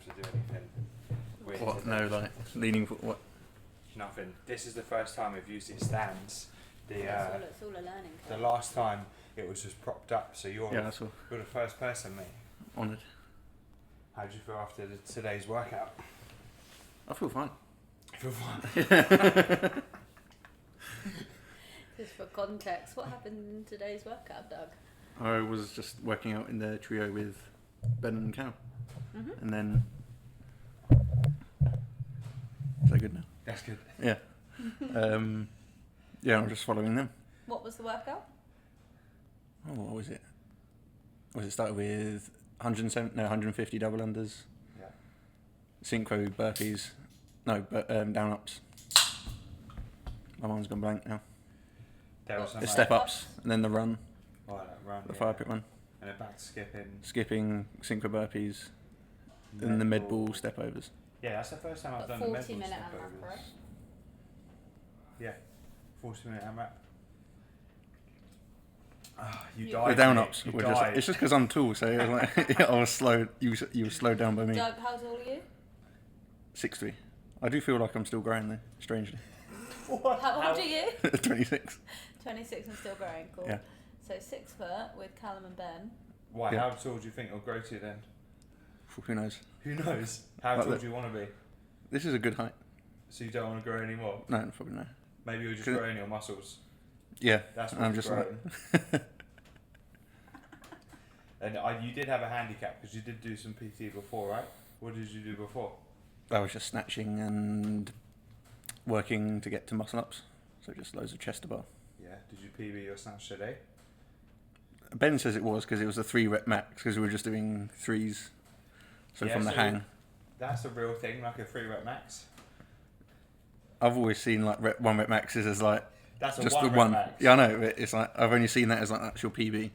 have to do anything weird. What? No, like leaning for what? Nothing. This is the first time we've used these stands. It's all a learning The curve. last time it was just propped up, so you're That's all. the first person, mate. Honoured. How did you feel after today's workout? I feel fine. I feel fine. Just for context, what happened in today's workout, Doug? I was just working out in the trio with Ben and Cam, Mm-hmm. and then. Is that good now? That's good. Yeah. Yeah, I'm just following them. What was the workout? Oh, what was it? Was it started with 150 double unders? Yeah. Synchro burpees. No, but down ups. My mind's gone blank now. There was some The like- step ups, and then the run, Oh, that run. the yeah. fire pit run. And then back to skipping. Skipping, synchro burpees, and the med ball step overs. Yeah, that's the first time I've But done the med 40 ball minute step AMRAP, overs. right? Yeah. 40-minute AMRAP. You You- died. The down mate. ups You were died. just. It's just because I'm tall, so it was like, I was slow. You were slowed down by me. Doug, how tall are you? 6'3". I do feel like I'm still growing though, strangely. What? How old are you? 26. 26 and still growing, cool. Yeah. So 6 foot with Callum and Ben. Why? Yeah. How tall do you think you'll grow to then? Who knows? Who knows? How Like tall the- do you want to be? This is a good height. So you don't want to grow anymore? No, probably no. Maybe you're just Could- growing your muscles. Yeah, That's I'm what just you're like. growing. And you did have a handicap because you did do some PT before, right? What did you do before? I was just snatching and working to get to muscle ups, so just loads of chest to bar. Yeah. Did you PB your snatch today? Ben says it was because it was a 3 rep max because we were just doing threes. So Yeah, from the so hang, That's a real thing, like a 3 rep max. I've always seen like 1 rep maxes as like That's a just 1 the rep one. max. Yeah, I know. But it's like I've only seen that as like actual PB,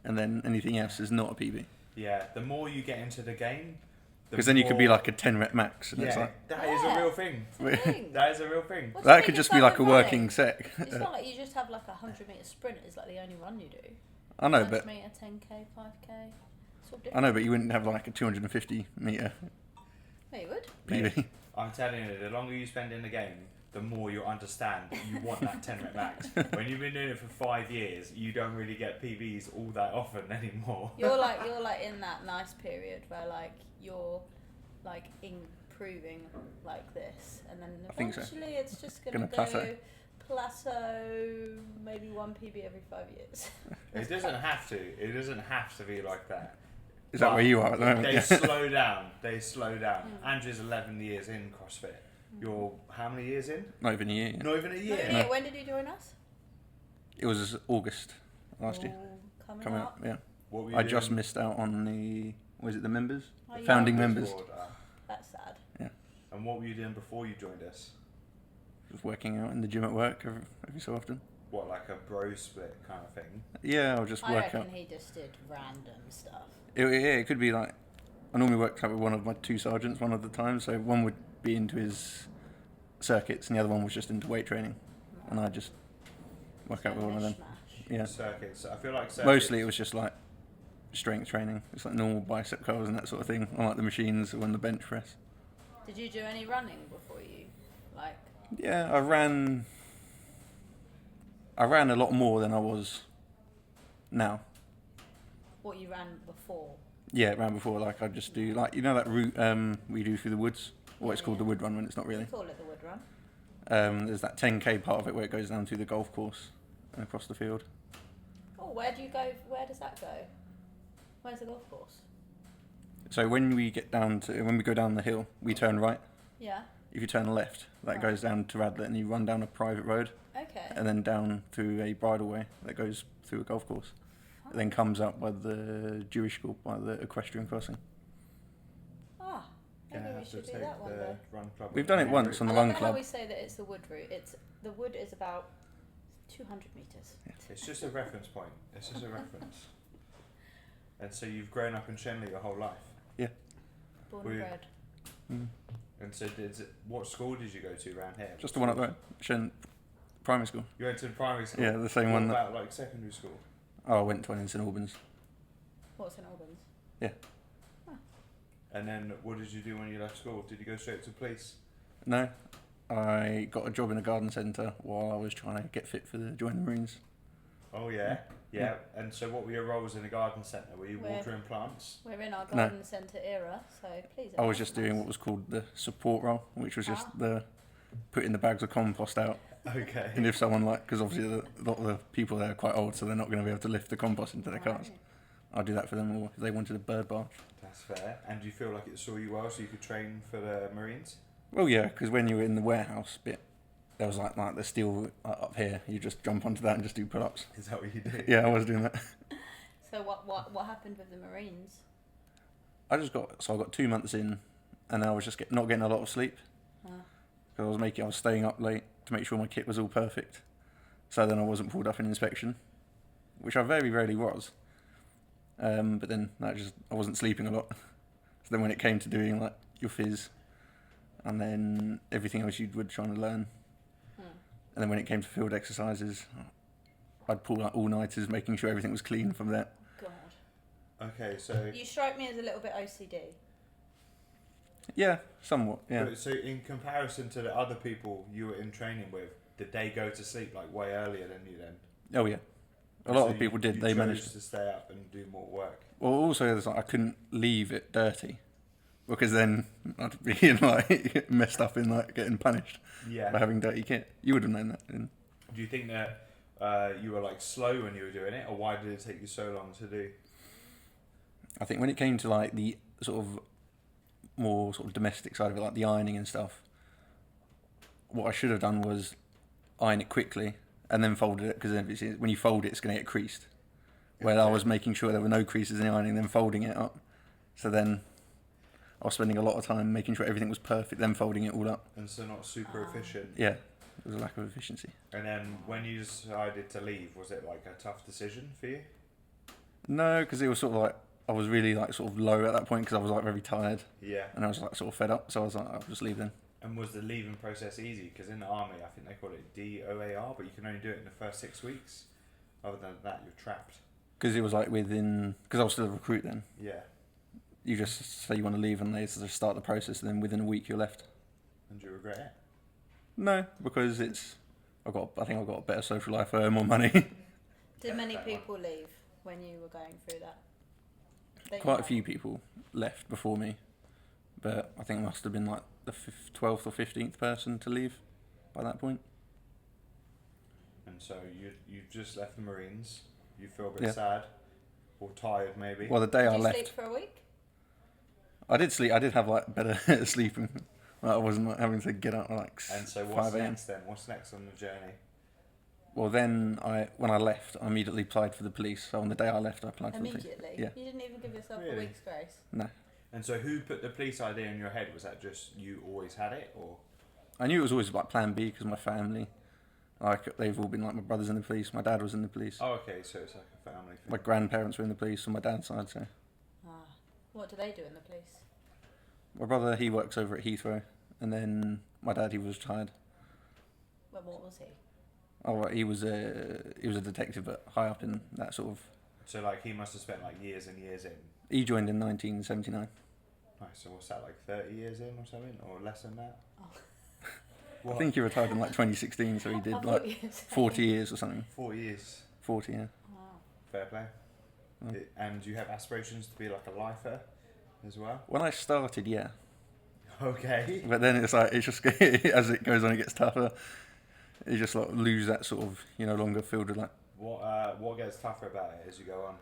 and then anything else is not a PB. Yeah. The more you get into the game, Because then you could be like a 10 rep max, and Yeah, it's like that is a Yeah. real thing. It's a thing. That is a real thing. What do you that think could it's just be like a with working running? sec. It's not like you just have like a 100-metre sprint is like the only run you do. I know, 100 but metre, 10k, 5k. It's all different. I know, but you wouldn't have like a 250 meter Yeah, you would. PB. I'm telling you, the longer you spend in the game, the more you'll understand that you want that 10 rep max. When you've been doing it for 5 years, you don't really get PBs all that often anymore. You're like in that nice period where like you're like improving like this, and then I think so. eventually it's just Gonna go plateau, maybe 1 PB every 5 years. It doesn't have to. It doesn't have to be like that. Is that But where you are at the moment? They Yeah. slow down. They slow down. Mm. Andrew's 11 years in CrossFit. You're how many years in? Not even a year. Yeah. Not even a year. Yeah. When did you join us? It was August last year. Oh, coming Coming up. up, yeah. What were you I just doing? missed out on the. Was it the members? Oh, yeah. Founding members. Board, That's sad. And what were you doing before you joined us? Just working out in the gym at work every so often. What, like a bro split kind of thing? Yeah, I'll just I work reckon out. he just did random stuff. It could be like. I normally worked out with one of my 2 sergeants one of the time, so one would be into his circuits and the other one was just into weight training. And I just work out with one of them. Mishmash. Yeah. Circuits. I feel like circuits. Mostly it was just like strength training. It's like normal bicep curls and that sort of thing. On like the machines or on the bench press. Did you do any running before you like? Yeah, I ran a lot more than I was now. What you ran before? Yeah, I ran before. Like I'd just do like, you know that route we do through the woods? Or it's Yeah, called yeah. the wood run when it's not really. We call it the wood run. There's that 10k part of it where it goes down to the golf course and across the field. Oh, where do you go? Where does that go? Where's the golf course? So when we go down the hill, we turn right. Yeah. If you turn left, that Right. goes down to Radlett and you run down a private road Okay. and then down through a bridleway that goes through a golf course. It then comes up by the Jewish school, by the equestrian crossing. Ah, maybe Gonna we have to should do take that one the day. run club. We've done it once on I the love run it how club. we say that it's the wood route. The wood is about 200 meters. It's just a reference point. It's just a reference. And so you've grown up in Shenley your whole life. Born We- and bred. Mm. And so what school did you go to around here? Just the one up there, primary school. You went to primary school? Yeah, the same What one that. about like secondary school? Oh, I went to one in St Albans. What's in Albans? And then what did you do when you left school? Did you go straight to police? No, I got a job in a garden centre while I was trying to get fit for join the Marines. Oh yeah. Yeah. And so what were your roles in the garden centre? Were you watering plants? We're in our garden centre era, so please. I was just doing what was called the support role, which was just the putting the bags of compost out. Okay. And if someone because obviously a lot of the people there are quite old, so they're not going to be able to lift the compost into their cars. I'd do that for them, or if they wanted a bird bath. That's fair. And do you feel like it saw you well, so you could train for the Marines? Well, yeah, because when you were in the warehouse bit, there was like the steel up here. You just jump onto that and just do pull-ups. Is that what you do? Yeah, I was doing that. So what happened with the Marines? I got 2 months in, and I was just not getting a lot of sleep. Because I was staying up late to make sure my kit was all perfect. So then I wasn't pulled up in inspection, which I very rarely was. But then I wasn't sleeping a lot. So then when it came to doing like your phys, and then everything else you were trying to learn, and then when it came to field exercises, I'd pull out all-nighters, making sure everything was clean from that. God. Okay, so... You strike me as a little bit OCD. Yeah, somewhat, yeah. So in comparison to the other people you were in training with, did they go to sleep like way earlier than you then? Oh yeah. A lot of people did. They managed to stay up and do more work. Well, also I couldn't leave it dirty, because then I'd be like messed up in like getting punished for having dirty kit. You would have known that. Do you think that you were like slow when you were doing it, or why did it take you so long to do? I think when it came to like the sort of more sort of domestic side of it, like the ironing and stuff, what I should have done was iron it quickly and then folded it, because when you fold it, it's going to get creased. Where I was making sure there were no creases in the ironing, then folding it up. So then I was spending a lot of time making sure everything was perfect, then folding it all up. And so not super efficient. Yeah, there was a lack of efficiency. And then when you decided to leave, was it like a tough decision for you? No, because it was sort of like, I was really like sort of low at that point, because I was like very tired. Yeah. And I was like sort of fed up, so I was like, I'll just leave then. And was the leaving process easy? Because in the army, I think they call it DOAR, but you can only do it in the first 6 weeks. Other than that, you're trapped. Because it was like because I was still a recruit then. Yeah. You just say you want to leave, and they just start the process, and then within a week you're left. And do you regret it? No, because I think I've got a better social life, more money. Did many people leave when you were going through that? Quite a few people left before me, but I think I must have been like the 12th or 15th person to leave by that point. And so you've just left the Marines. You feel a bit sad or tired, maybe. Well, the day I left, did you sleep for a week? I did sleep. I did have like better sleeping. Like, I wasn't like, having to get up like 5 a.m. And so what's next then? What's next on the journey? Well, then when I left, I immediately applied for the police. So on the day I left, I applied for the police. Immediately? Yeah. You didn't even give yourself Really? a week's grace? No. And so who put the police idea in your head? Was that just you always had it, or? I knew it was always like plan B, because my family, like they've all been like, my brother's in the police, my dad was in the police. Oh, okay, so it's like a family thing. My grandparents were in the police on my dad's side, so. What do they do in the police? My brother, he works over at Heathrow, and then my dad, he was retired. Well, what was he? Oh, right, he was a detective, but high up in that sort of. So like he must have spent like years and years in. He joined in 1979. Nice. So what's that, like 30 years in or something, or less than that? Oh. I think he retired in like 2016, so he did like 40 years or something. 4 years. 40, yeah. Wow. Fair play. Oh. And do you have aspirations to be like a lifer as well? When I started, yeah. Okay. But then it's like, it's just, as it goes on, it gets tougher. You just like lose that sort of, no longer feel to like. What gets tougher about it as you go on?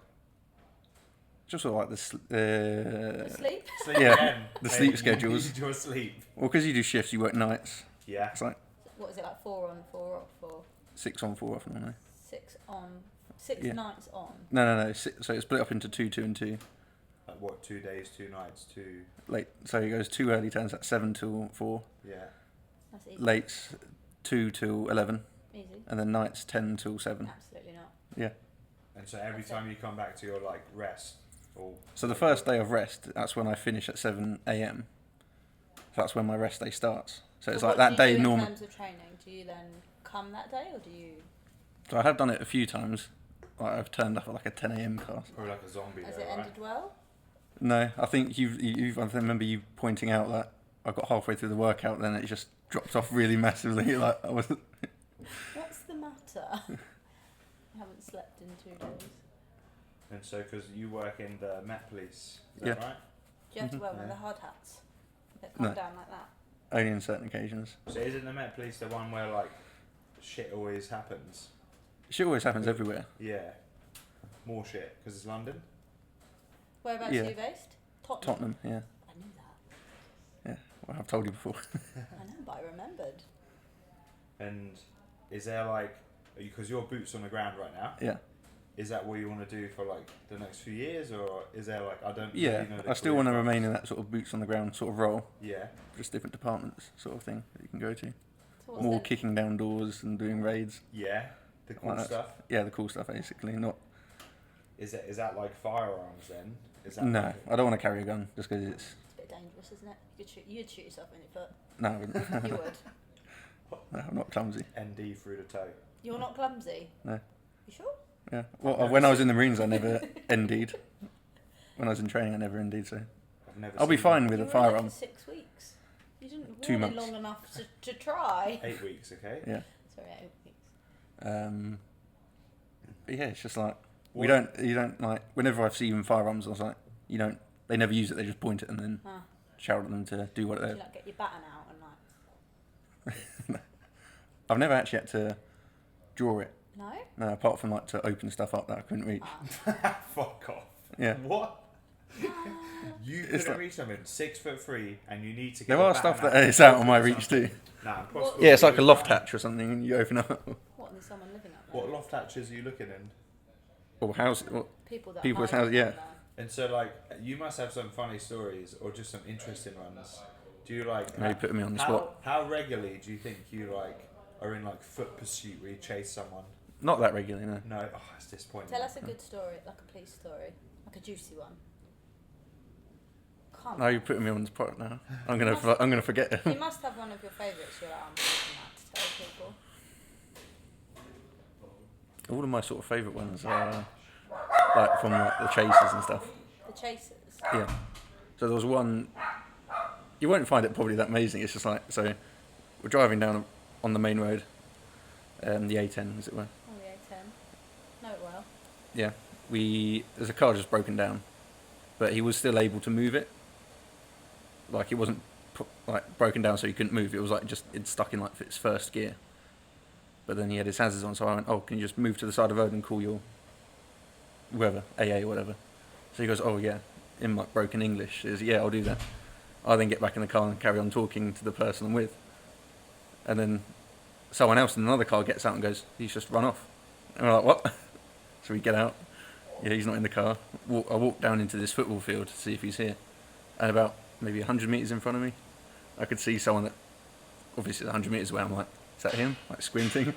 Just sort of like The sleep? Sleep Yeah, again. the Maybe sleep you schedules. need your sleep. Well, because you do shifts, you work nights. Yeah. It's like What is it, like 4 on, 4 off, 4? 6 on, 4 off, no. 6 on, 6 Yeah. nights on? No. So it's split up into 2, 2 and 2. Like what? 2 days, 2 nights, 2. Late. So it goes 2 early turns at 7 till 4. Yeah. That's easy. Lates 2 till 11. Easy. And then nights 10 till 7. Absolutely not. Yeah. And so every time you come back to your like rest, or So the first day of rest, that's when I finish at 7 a.m. That's when my rest day starts. So it's like that day normal. In terms of training, do you then come that day, or do you? So I have done it a few times. Like I've turned up at like a 10 a.m. class. probably like a zombie. Has though, it right? ended well? No, I think I remember you pointing out that I got halfway through the workout, then it just dropped off really massively. Like I was. What's the matter? I haven't slept in 2 days. And so, because you work in the Met Police, is Yeah. that right? Do you have to wear one of the hard hats that come No. down like that? Only in certain occasions. So isn't the Met Police the one where like shit always happens? Shit always happens everywhere. Yeah. More shit because it's London. Whereabouts Yeah. are you based? Tottenham, yeah. I knew that. Yeah, well, I've told you before. I know, but I remembered. And is there like, because your boots on the ground right now? Yeah. Is that what you want to do for like the next few years, or is there like I don't? Yeah, really know the I still career want to paths. remain in that sort of boots on the ground sort of role. Yeah. Just different departments sort of thing that you can go to. So what's More the- kicking down doors and doing raids. Yeah. The cool Like that. stuff. Yeah, the cool stuff basically. Not. Is that like firearms then? Is that No, like I don't want to carry a gun just because it's. It's a bit dangerous, isn't it? You'd shoot yourself in your foot. No, I wouldn't. You would. No, I'm not clumsy. ND through the toe? You're not clumsy. No. You sure? Yeah. Well, when I was in the Marines, I never ND'd. When I was in training, I never ND'd. So I've never. I'll be seen fine one. with You a were in it firearm. for 6 weeks. You didn't 2 warn it months. long enough to try. 8 weeks, okay. Yeah. Sorry, 8 weeks. But yeah, it's just like What- you don't like. Whenever I've seen firearms, I was like, you don't. They never use it. They just point it and then Huh. shout at them to do what Do they. you like get your baton out and like? I've never actually had to draw it. No. No, apart from like to open stuff up that I couldn't reach. Ah. Fuck off. Yeah. What? You It's couldn't like- reach something 6'3" and you need to get There the are baton stuff that out is out of my or reach something. too. Nah, impossible. Yeah, it's like a to loft do. hatch or something, and you open up. What? And there's someone living up there. What loft hatches are you looking in? Or house. Or, People that. people's hide house- yeah. down there. And so, like, you must have some funny stories or just some interesting ones. Do you like? now you're putting me on the spot. How regularly do you think you like are in like foot pursuit where you chase someone? Not that regularly, no. No, oh, it's disappointing. Tell us a good story, like a police story, like a juicy one. Come Now on. you're putting me on the spot now. I'm gonna forget it. You must have one of your favourites. You're like, I'm picking that to tell people. All of my sort of favourite ones are like from like the chasers and stuff. The chasers. Yeah. So there was one. You won't find it probably that amazing. It's just like so. We're driving down on the main road, the A10 as it were. Oh, the A10. Know it well. Yeah. There's a car just broken down, but he was still able to move it. Like it wasn't like broken down so he couldn't move. It was like just it's stuck in like its first gear. But then he had his hazards on, so I went, "Oh, can you just move to the side of the road and call your whoever, AA or whatever?" So he goes, "Oh yeah," in like broken English. He says, "Yeah, I'll do that." I then get back in the car and carry on talking to the person I'm with, and then someone else in another car gets out and goes, "He's just run off." And we're like, "What?" So we get out. Yeah, he's not in the car. I walk down into this football field to see if he's here, and about maybe 100 metres in front of me, I could see someone that obviously 100 metres away. I'm like, "Is that him?" Like squinting,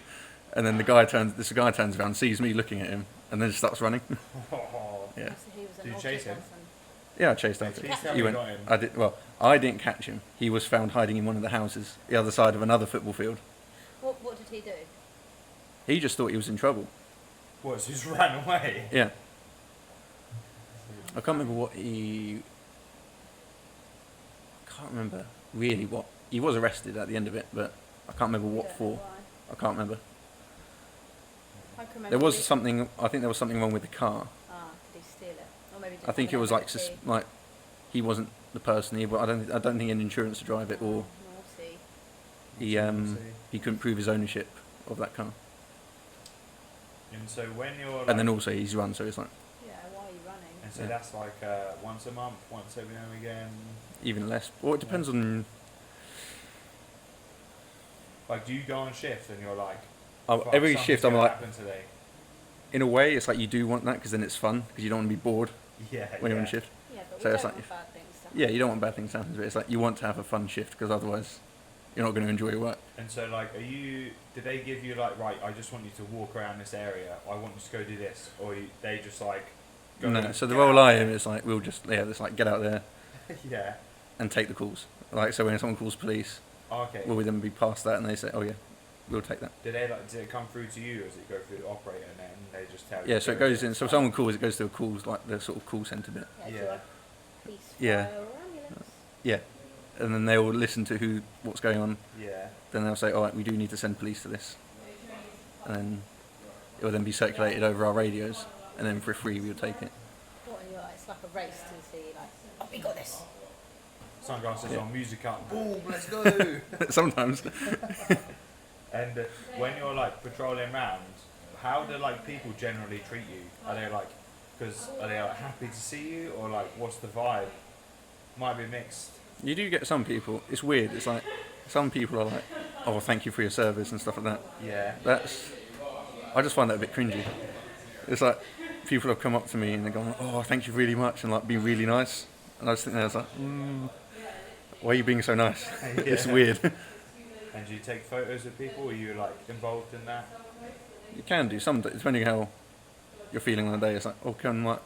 and then this guy turns around, sees me looking at him, and then just starts running. Oh, Yeah, So he was a Did you naughty chase him? person. yeah, I chased Please after Catch tell him. me He you went. got him. I did well. I didn't catch him. He was found hiding in one of the houses, the other side of another football field. What did he do? He just thought he was in trouble. What? So he's ran away. Yeah. I can't remember what he. Can't remember really what he was arrested at the end of it, but I can't remember You what don't know for. why. I can't remember. I can remember There was he- something. I think there was something wrong with the car. Ah, did he steal it? Or maybe I think it was like just like he wasn't the person. I don't think he had insurance to drive it, or naughty. he couldn't prove his ownership of that car. And so when you're like, And then also he's run, so it's like Yeah, why are you running? and so Yeah. that's like once a month, once every now and again. even less. Well, it depends on. Like, do you go on shift and you're like, Oh, "Fuck, every something's shift I'm gonna like, happen today." in a way, it's like you do want that because then it's fun because you don't want to be bored Yeah. when you're on yeah. shift. Yeah, but So we it's don't like- want bad things to happen. Yeah, you don't want bad things to happen, but it's like you want to have a fun shift because otherwise you're not going to enjoy your work. And so, like, did they give you, like, right, I just want you to walk around this area, I want you to go do this, or they just, like, go No, so the get role out I am there? is like we'll just it's like get out there Yeah. and take the calls. Like so when someone calls police, Okay. we'll then be past that and they say, "Oh yeah, we'll take that." Did it come through to you, or does it go through the operator and then they just tell you? Yeah, to so it go goes do in. So if stuff? someone calls, it goes to a calls like the sort of call centre bit. Yeah, if Yeah. you're Police Yeah. fire or ambulance. Yeah, and then they'll listen to what's going on. Yeah. Then they'll say, all right, we do need to send police to this, and then it will then be circulated over our radios, and then for free we would take it. What are you like? It's like a race to see, like, oh, we got this. Sunglasses Yeah. on, music up, boom, let's go. Sometimes. And when you're like patrolling around, how do like people generally treat you? Are they like, are they like happy to see you, or like what's the vibe? Might be mixed. You do get some people. It's weird. It's like some people are like, "Oh, well, thank you for your service" and stuff like that. Yeah. I just find that a bit cringy. It's like people have come up to me and they're going, "Oh, thank you really much," and like being really nice. And I just think that's like, why are you being so nice? It's weird. And do you take photos of people? Are you like involved in that? You can do some, depending how you're feeling on the day. It's like, oh, can Oh,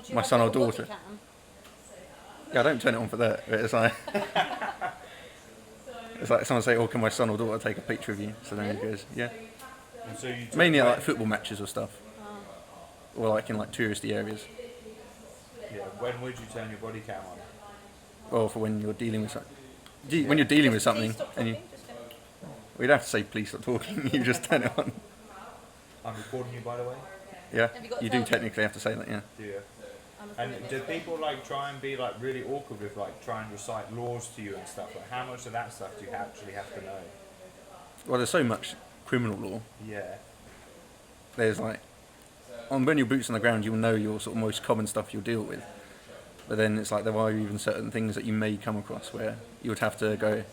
do you my have son or like a body daughter. cam? Yeah, I don't turn it on for that. But it's like, it's like someone say, oh, can my son or daughter take a picture of you? So then he goes, yeah. And so you Mainly at like football matches or stuff, Oh. or like in like touristy areas, Yeah. When would you turn your body cam on? or for when you're dealing with something. When you're dealing with something, Please stop and you, talking, just finish. we'd have to say, please stop talking. You just turn it on. I'm recording you, by the way. Yeah, Have you got you a do selfie? technically have to say that. Yeah. Do you? I'm And recording do this. people like try and be like really awkward with like try and recite laws to you and stuff? Like how much of that stuff do you actually have to know? Well, there's so much criminal law. Yeah. There's like, when your boots on the ground, you'll know your sort of most common stuff you'll deal with. But then it's like there are even certain things that you may come across where you would have to go,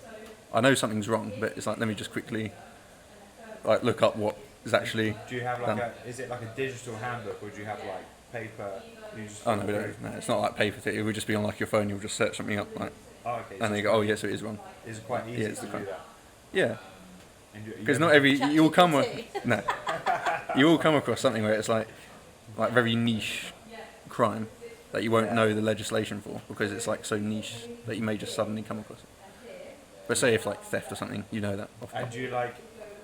I know something's wrong, but it's like, let me just quickly like look up what is actually Do you have like done. is it like a digital handbook, or do you have like paper? You just Oh no, flip we through? don't. No, it's not like paper. It would just be on like your phone. You'll just search something up, like, Oh, okay. and then you go, oh yes, it is wrong. Is it quite easy Yeah, it's to the do kind- that? Yeah, And you because not every you will come ChatGPT. no, you will come across something where it's like very niche crime that you won't Yeah. know the legislation for, because it's like so niche that you may just suddenly come across it. But say if like theft or something, you know that off the And top. do you like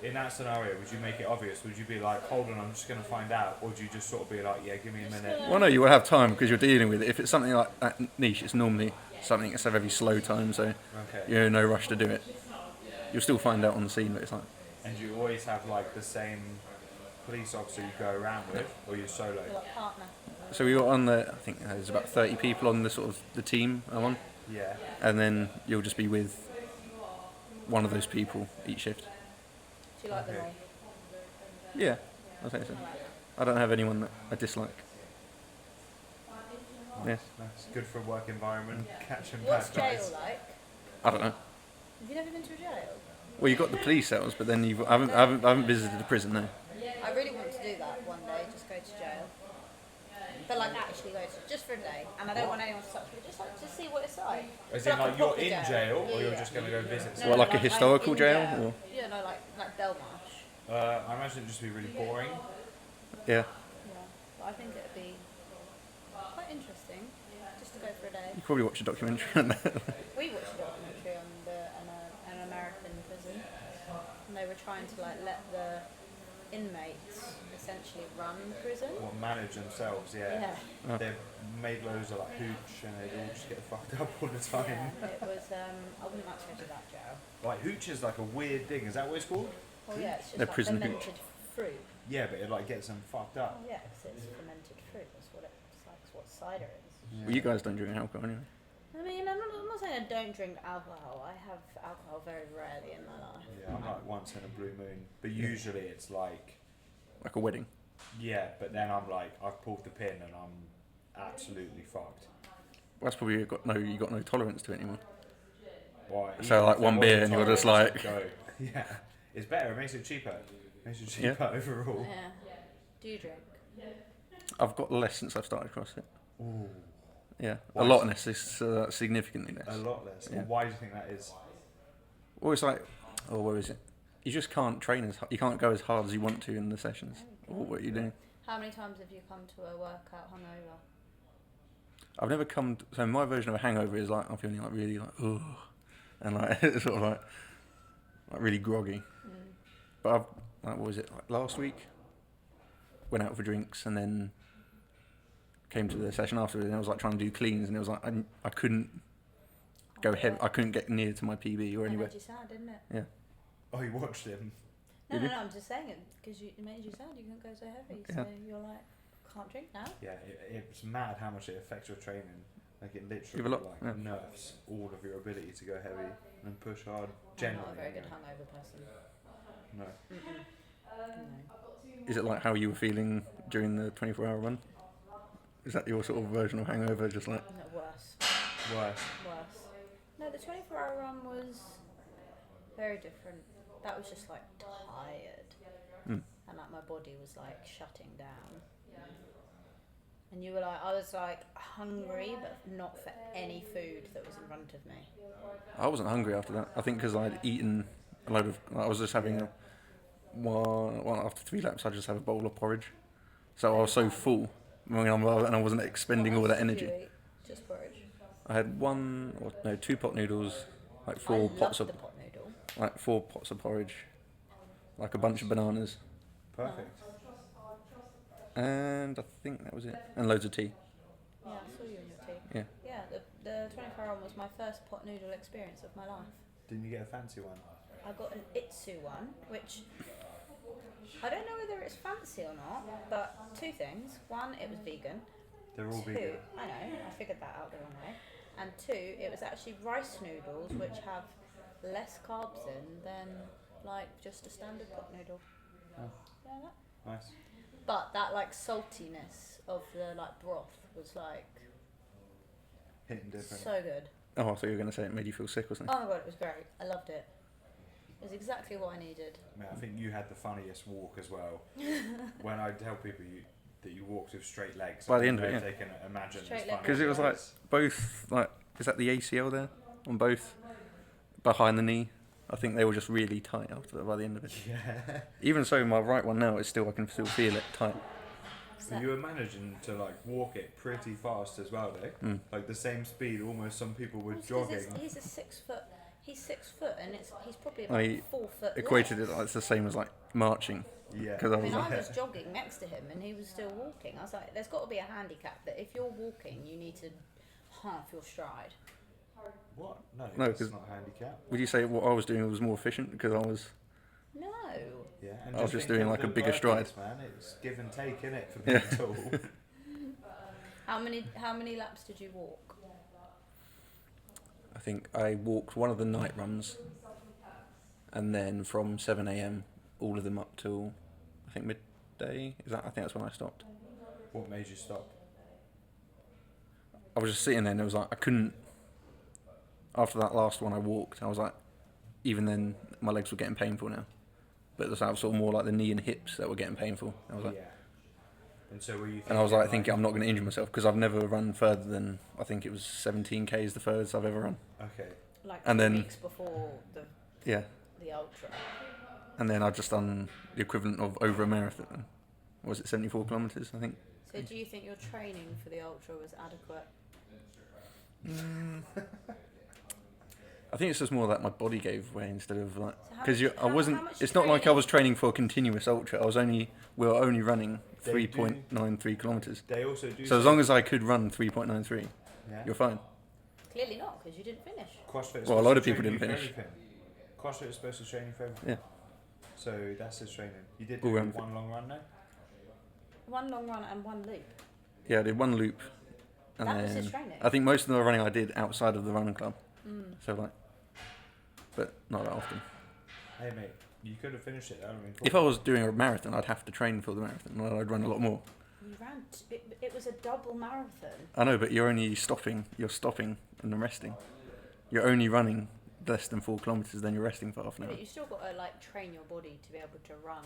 in that scenario? Would you make it obvious? Would you be like, hold on, I'm just gonna find out, or do you just sort of be like, yeah, give me a minute? Well, no, you will have time because you're dealing with it. If it's something like that niche, it's normally something that's a very slow time, so Okay. you're in no rush to do it. You'll still find out on the scene, but it's like, And you always have like the same police officer you go around with, or you're solo? You're like partner. so we were on the, I think there's about 30 people on the sort of the team I'm on, Yeah. and then you'll just be with one of those people each shift. Do you like them Okay. all? Yeah, I'll say so. I don't have anyone that I dislike. Yeah, That's good for a work environment. Catching What's bad jail guys. like? I don't know. Have you never been to a jail? Well, you've got the police cells, but then I haven't visited the prison, no. I really want to do that one day, just go to jail. But like actually go to, just for a day. And I don't want anyone to touch me, just like to see what it's like. As So in like a like you're proper in jail, Yeah, or you're yeah. just gonna go visit? No, What, no, like a I'm historical in jail, or? Yeah, no, like Belmarsh. I imagine it'd just be really boring. Yeah, Yeah, but I think it'd be quite interesting just to go for a day. you probably watch a documentary on that. We watched a documentary on an American prison, and they were trying to like let the inmates essentially run the prison. Or manage themselves, yeah. Oh. They've made loads of like hooch, and they all just get fucked up all the time. It was I wouldn't like to go to that jail. Like hooch is like a weird thing. Is that what it's called? Well, yeah, it's just They're like prison fermented fruit. Yeah, but it like gets them fucked up. Oh, yeah, 'cause it's fermented fruit. That's what it's like. It's what cider is. Well, you guys don't drink alcohol anyway. I mean, I'm not saying I don't drink alcohol. I have alcohol very rarely in my life. Yeah, I'm like once in a blue moon, but usually it's like, Like a wedding. yeah, but then I'm like, I've pulled the pin and I'm absolutely fucked. Well, that's probably you got no tolerance to it anymore. Why? So, even like, if one there was beer a and you're just tolerance, like- I'd go. Yeah, it's better. It makes it cheaper. Makes it Yeah. cheaper overall. Yeah. Do you drink? I've got less since I've started CrossFit. Ooh, Yeah, Why a lot is- less. It's significantly less. a lot less. Yeah. Why do you think that is? Well, it's like, oh, where is it? You just can't train as you can't go as hard as you want to in the sessions. Or what are you doing? How many times have you come to a workout hungover? I've never come. So my version of a hangover is like I'm feeling like really like ugh, and like sort of like really groggy. But I've like what was it like last week? Went out for drinks and then came to the session afterwards, and I was like trying to do cleans, and it was like I couldn't go heavy. I couldn't get near to my PB or It anywhere. made you sad, didn't it? Yeah. Oh, you watched him? No, Did no, you? no, I'm just saying it because it made you sad. You couldn't go so heavy, Yeah. so you're like, can't drink now. Yeah, it's mad how much it affects your training. Like it literally Give a lot, like yeah. nerfs all of your ability to go heavy and push hard. I'm Generally, not a very good anyway. hungover person. No. No. Is it like how you were feeling during the 24-hour run? Is that your sort of version of hangover? Just like No, worse. Worse. Worse. No, the 24-hour run was very different. That was just like tired. Mm. And like my body was like shutting down. And you were like, I was like hungry, but not for any food that was in front of me. I wasn't hungry after that. I think because I'd eaten a load of. I was just having one after 3 laps. I just had a bowl of porridge, so I was so full, and I wasn't expending all that energy. Did you eat? Just porridge. I had 2 pot noodles, like 4 I pots loved of the pot noodle. like 4 pots of porridge, like a bunch of bananas, Perfect. and I think that was it, and loads of tea. Yeah, I saw you in your tea. Yeah. Yeah, the 24-hour one was my first pot noodle experience of my life. Didn't you get a fancy one? I got an Itsu one, which I don't know whether it's fancy or not, but 2 things. 1, it was vegan. They're all 2, vegan. I know, I figured that out the wrong way. And 2, it was actually rice noodles, which have less carbs in than like just a standard pot noodle. Oh. Yeah, that. Nice. But that like saltiness of the like broth was like Hitting different. so good. Oh, I thought you were going to say it made you feel sick or something. Oh my god, it was great. I loved it. It was exactly what I needed. Man, I think you had the funniest walk as well. When I tell people that you walked with straight legs, By I the don't end of know it, if yeah. they can imagine Straight as leg funny Because it was as like is. both, like, is that the ACL there on both behind the knee? I think they were just really tight after that by the end of it. Yeah. Even so, my right one now is still, I can still feel it tight. But you were managing to like walk it pretty fast as well, though. Mm. Like the same speed almost some people were It's 'cause jogging. he's a 6 foot. He's 6 foot, and he's probably I about 4 foot. Equated less. it like it's the same as like marching. Yeah. Because I I was mean, like, I was jogging next to him, and he was still walking. I was like, "There's got to be a handicap that if you're walking, you need to half your stride." What? No, No, it's 'cause- not handicap. would you say what I was doing was more efficient because I was? No. Yeah. And I was just think doing of like a the bigger stride. burpees, man. It's give and take, innit, for being tall. How many laps did you walk? I think I walked one of the night runs, and then from 7 a.m. all of them up till I think midday. I think that's when I stopped. What made you stop? I was just sitting there and it was like I couldn't. After that last one I walked, I was like, even then my legs were getting painful now. But it was sort of more like the knee and hips that were getting painful. I was like, Yeah. And so were you? and I was like thinking I'm not going to injure myself because I've never run further than I think it was 17 k's the furthest I've ever run. Okay. Like And 2 then- weeks before Yeah, the ultra. and then I've just done the equivalent of over a marathon. Was it 74 kilometres? I think. So do you think your training for the ultra was adequate? I think it's just more that my body gave way instead of like So how because much- I wasn't. how much It's not like I training- was training for a continuous ultra. We were only running They do- 3.93 kilometres. They also do. So as say- long as I could run 3.93, yeah. you're fine. Clearly not, because you didn't finish. CrossFit. is Well, a lot supposed of to people train you didn't for finish. everything. CrossFit is supposed to train you for everything. Yeah. So that's his training. You did All do round one long run now. 1 long run and 1 loop. Yeah, I did one loop, and That was then his training. I think most of the running I did outside of the running club. Mm. So like, but not that often. Hey mate, you could have finished it. That would have been cool. If I was doing a marathon, I'd have to train for the marathon. Or I'd run a lot more. You ran. It was a double marathon. I know, but you're only stopping. You're stopping and then resting. You're only running less than 4 kilometres, then you're resting for half an hour. But you still got to like train your body to be able to run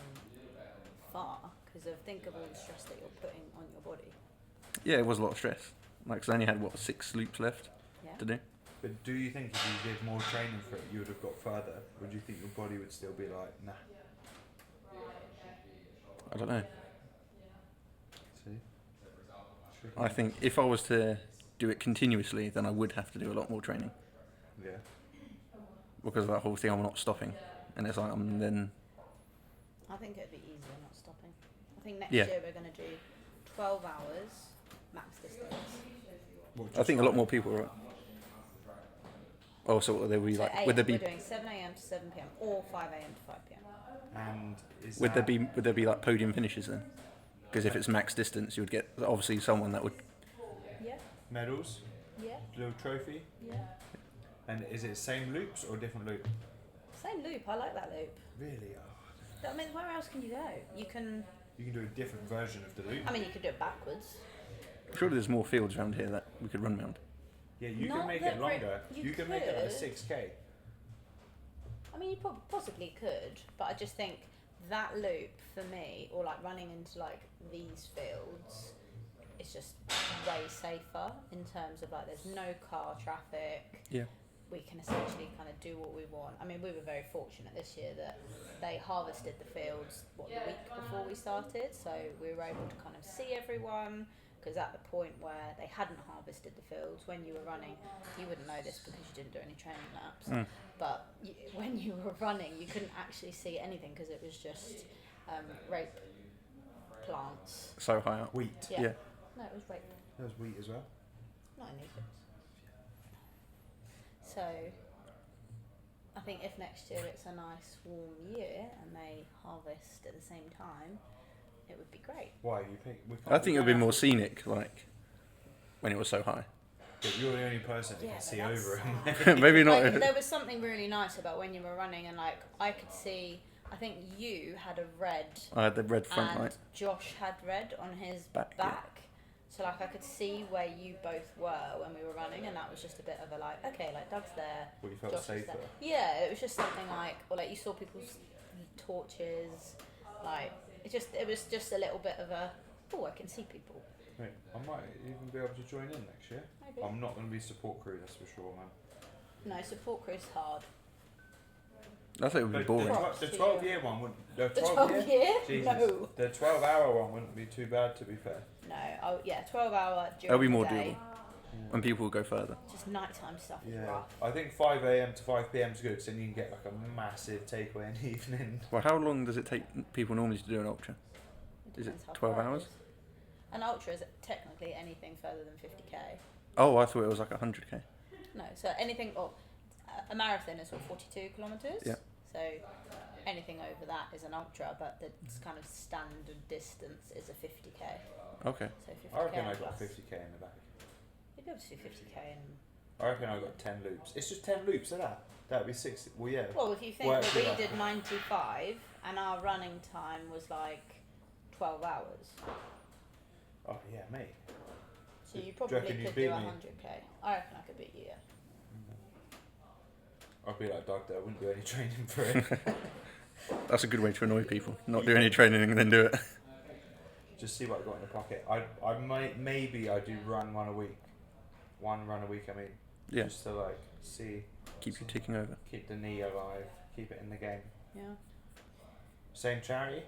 far, because think of all the stress that you're putting on your body. Yeah, it was a lot of stress. Like, 'cause I only had 6 loops left Yeah. to do. But do you think if you did more training for it, you would have got further? Would you think your body would still be like, nah? I don't know. See? Tricky. I think if I was to do it continuously, then I would have to do a lot more training Yeah. because of that whole thing. I'm not stopping, and it's like I'm then. I think it'd be easier not stopping. I think next Yeah. year we're going to do 12 hours max distance. I think a lot more people are. Right. Oh, so what, there would be So like? 8, Would there we're be? doing 7 a.m. to 7 p.m. or 5 a.m. to 5 p.m. And is Would that, there be like podium finishes then? Because if it's max distance, you would get obviously someone that would. Yeah, medals, yeah, little trophy? yeah. And is it same loops or different loop? Same loop. I like that loop. Really? Oh, I mean, where else can you go? You can do a different version of the loop. I mean, you could do it backwards. Surely there's more fields around here that we could run around. Yeah, you Not can make that it longer. you You can make it like a could. 6K. I mean, you possibly could, but I just think that loop for me, or like running into like these fields, is just way safer in terms of like there's no car traffic. Yeah. We can essentially kind of do what we want. I mean, we were very fortunate this year that they harvested the fields the week before we started, so we were able to kind of see everyone. Because at the point where they hadn't harvested the fields, when you were running, you wouldn't know this because you didn't do any training laps. But when you were running, you couldn't actually see anything because it was just rape plants. So high up. Wheat. Yeah. No, it was rape. There's wheat as well. Not in Egypt. So, I think if next year it's a nice warm year and they harvest at the same time, it would be great. Why you think? I think it would be more scenic, like when it was so high. But you're the only person that Yeah, can but see that's over sad. it. Maybe not. Like, there was something really nice about when you were running, and like I could see. I think you had a red, I had the red front and light. Josh had red on his Back, back. yeah. So like I could see where you both were when we were running, and that was just a bit of a like, okay, like Doug's there. Well, you felt Josh is safer. there. Yeah, it was just something like, or like you saw people's torches, like it was just a little bit of a, oh, I can see people. Wait, I might even be able to join in next year. Maybe. I'm not going to be support crew, that's for sure, man. No, support crew's hard. I thought it would be boring. The 12-year one wouldn't. The The 12 12 year? Jesus. No. The 12-hour one wouldn't be too bad, to be fair. No, oh yeah, 12-hour during That'll be more the day. doable. And people will go further. Just nighttime stuff is Yeah, rough. I think 5 a.m. to 5 p.m 's good, because then you can get like a massive takeaway in the evening. Well, how long does it take people normally to do an ultra? It Is it depends how 12 far it hours? is. An ultra is technically anything further than 50k. Oh, I thought it was like 100k. No, so anything. Oh, a marathon is what 42 kilometers. Yeah. So anything over that is an ultra, but the kind of standard distance is a 50k. Okay. So 50k I reckon I got plus. 50k in the back. You'd be able to do 50k in. I reckon I got 10 loops. It's just 10 loops, isn't that? That'd be 60. Well, yeah. Well, if you think Well, that we actually, did 95 and our running time was like 12 hours, Oh, yeah, mate. so you Do you probably reckon you'd could beat do me? 100k. I reckon I could beat you. Yeah. I'd be like Doug there, I wouldn't do any training for it. That's a good way to annoy people. Not do any training and then do it. Just see what I got in the pocket. I might, maybe I do run one a week. One run a week, I mean. Yeah. Just to like see, Keep you ticking over. keep the knee alive, keep it in the game. Yeah. Same charity?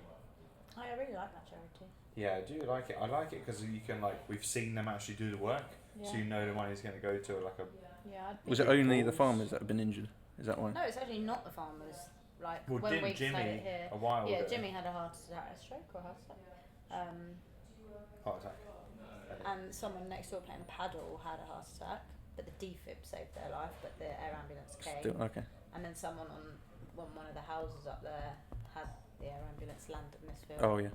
I really like that charity. Yeah, I do like it. I like it because you can like, we've seen them actually do the work. Yeah. So you know the money's going to go to like a, Yeah. I'd be Was it Big only the balls. farmers that have been injured? Is that why? No, it's actually not the farmers. Like well, when we Jimmy played it here. a while Yeah, ago. Jimmy had a heart attack, a stroke or a heart attack. Heart attack. And someone next door playing paddle had a heart attack, but the defib saved their life, but the air ambulance came. Still, okay. And then someone on one of the houses up there had the air ambulance land in this field. Oh yeah.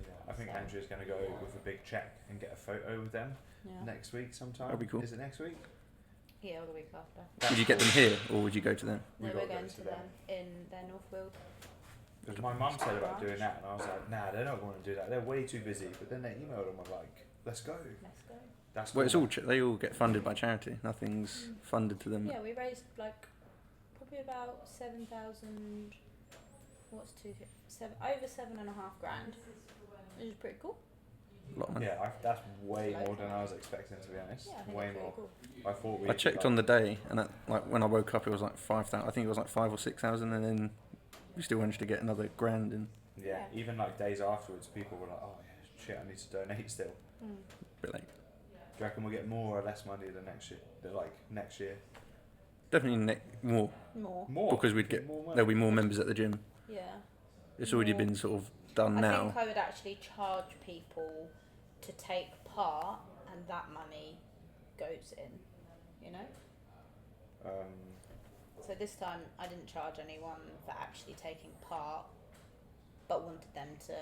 Yeah, I think So- Andrew's going to go with a big check and get a photo with them Yeah. next week sometime. That'd be cool. Is it next week? Yeah, or the week after. Would you get them here or would you go to them? We No, gotta we're go going to to them. them in their North Weald. Because my mum said about doing that, and I was like, nah, they're not going to do that. They're way too busy. But then they emailed and were like, let's go. Let's go. That's Well, it's cool. all they all get funded by charity. Nothing's funded to them. Yeah, we raised like probably about 7,000. What's over 7.5 grand, which is pretty cool. A lot of money. Yeah, that's way Loads. more than I was expecting, to be honest. Yeah, I think way it's more. really cool. I thought we. I checked on the day, and like when I woke up, it was like 5,000. I think it was like 5,000 or 6,000, and then we still managed to get another grand in. Yeah, Yeah. even like days afterwards, people were like, oh yeah, shit, I need to donate still. Mm. A bit late. Do you reckon we'll get more or less money than next year? Like next year? Definitely more More. because we'd get more money. there'll be more members at the gym. Yeah. It's already More. been sort of done I now. think I would actually charge people to take part and that money goes in, you know. So this time I didn't charge anyone for actually taking part, but wanted them to.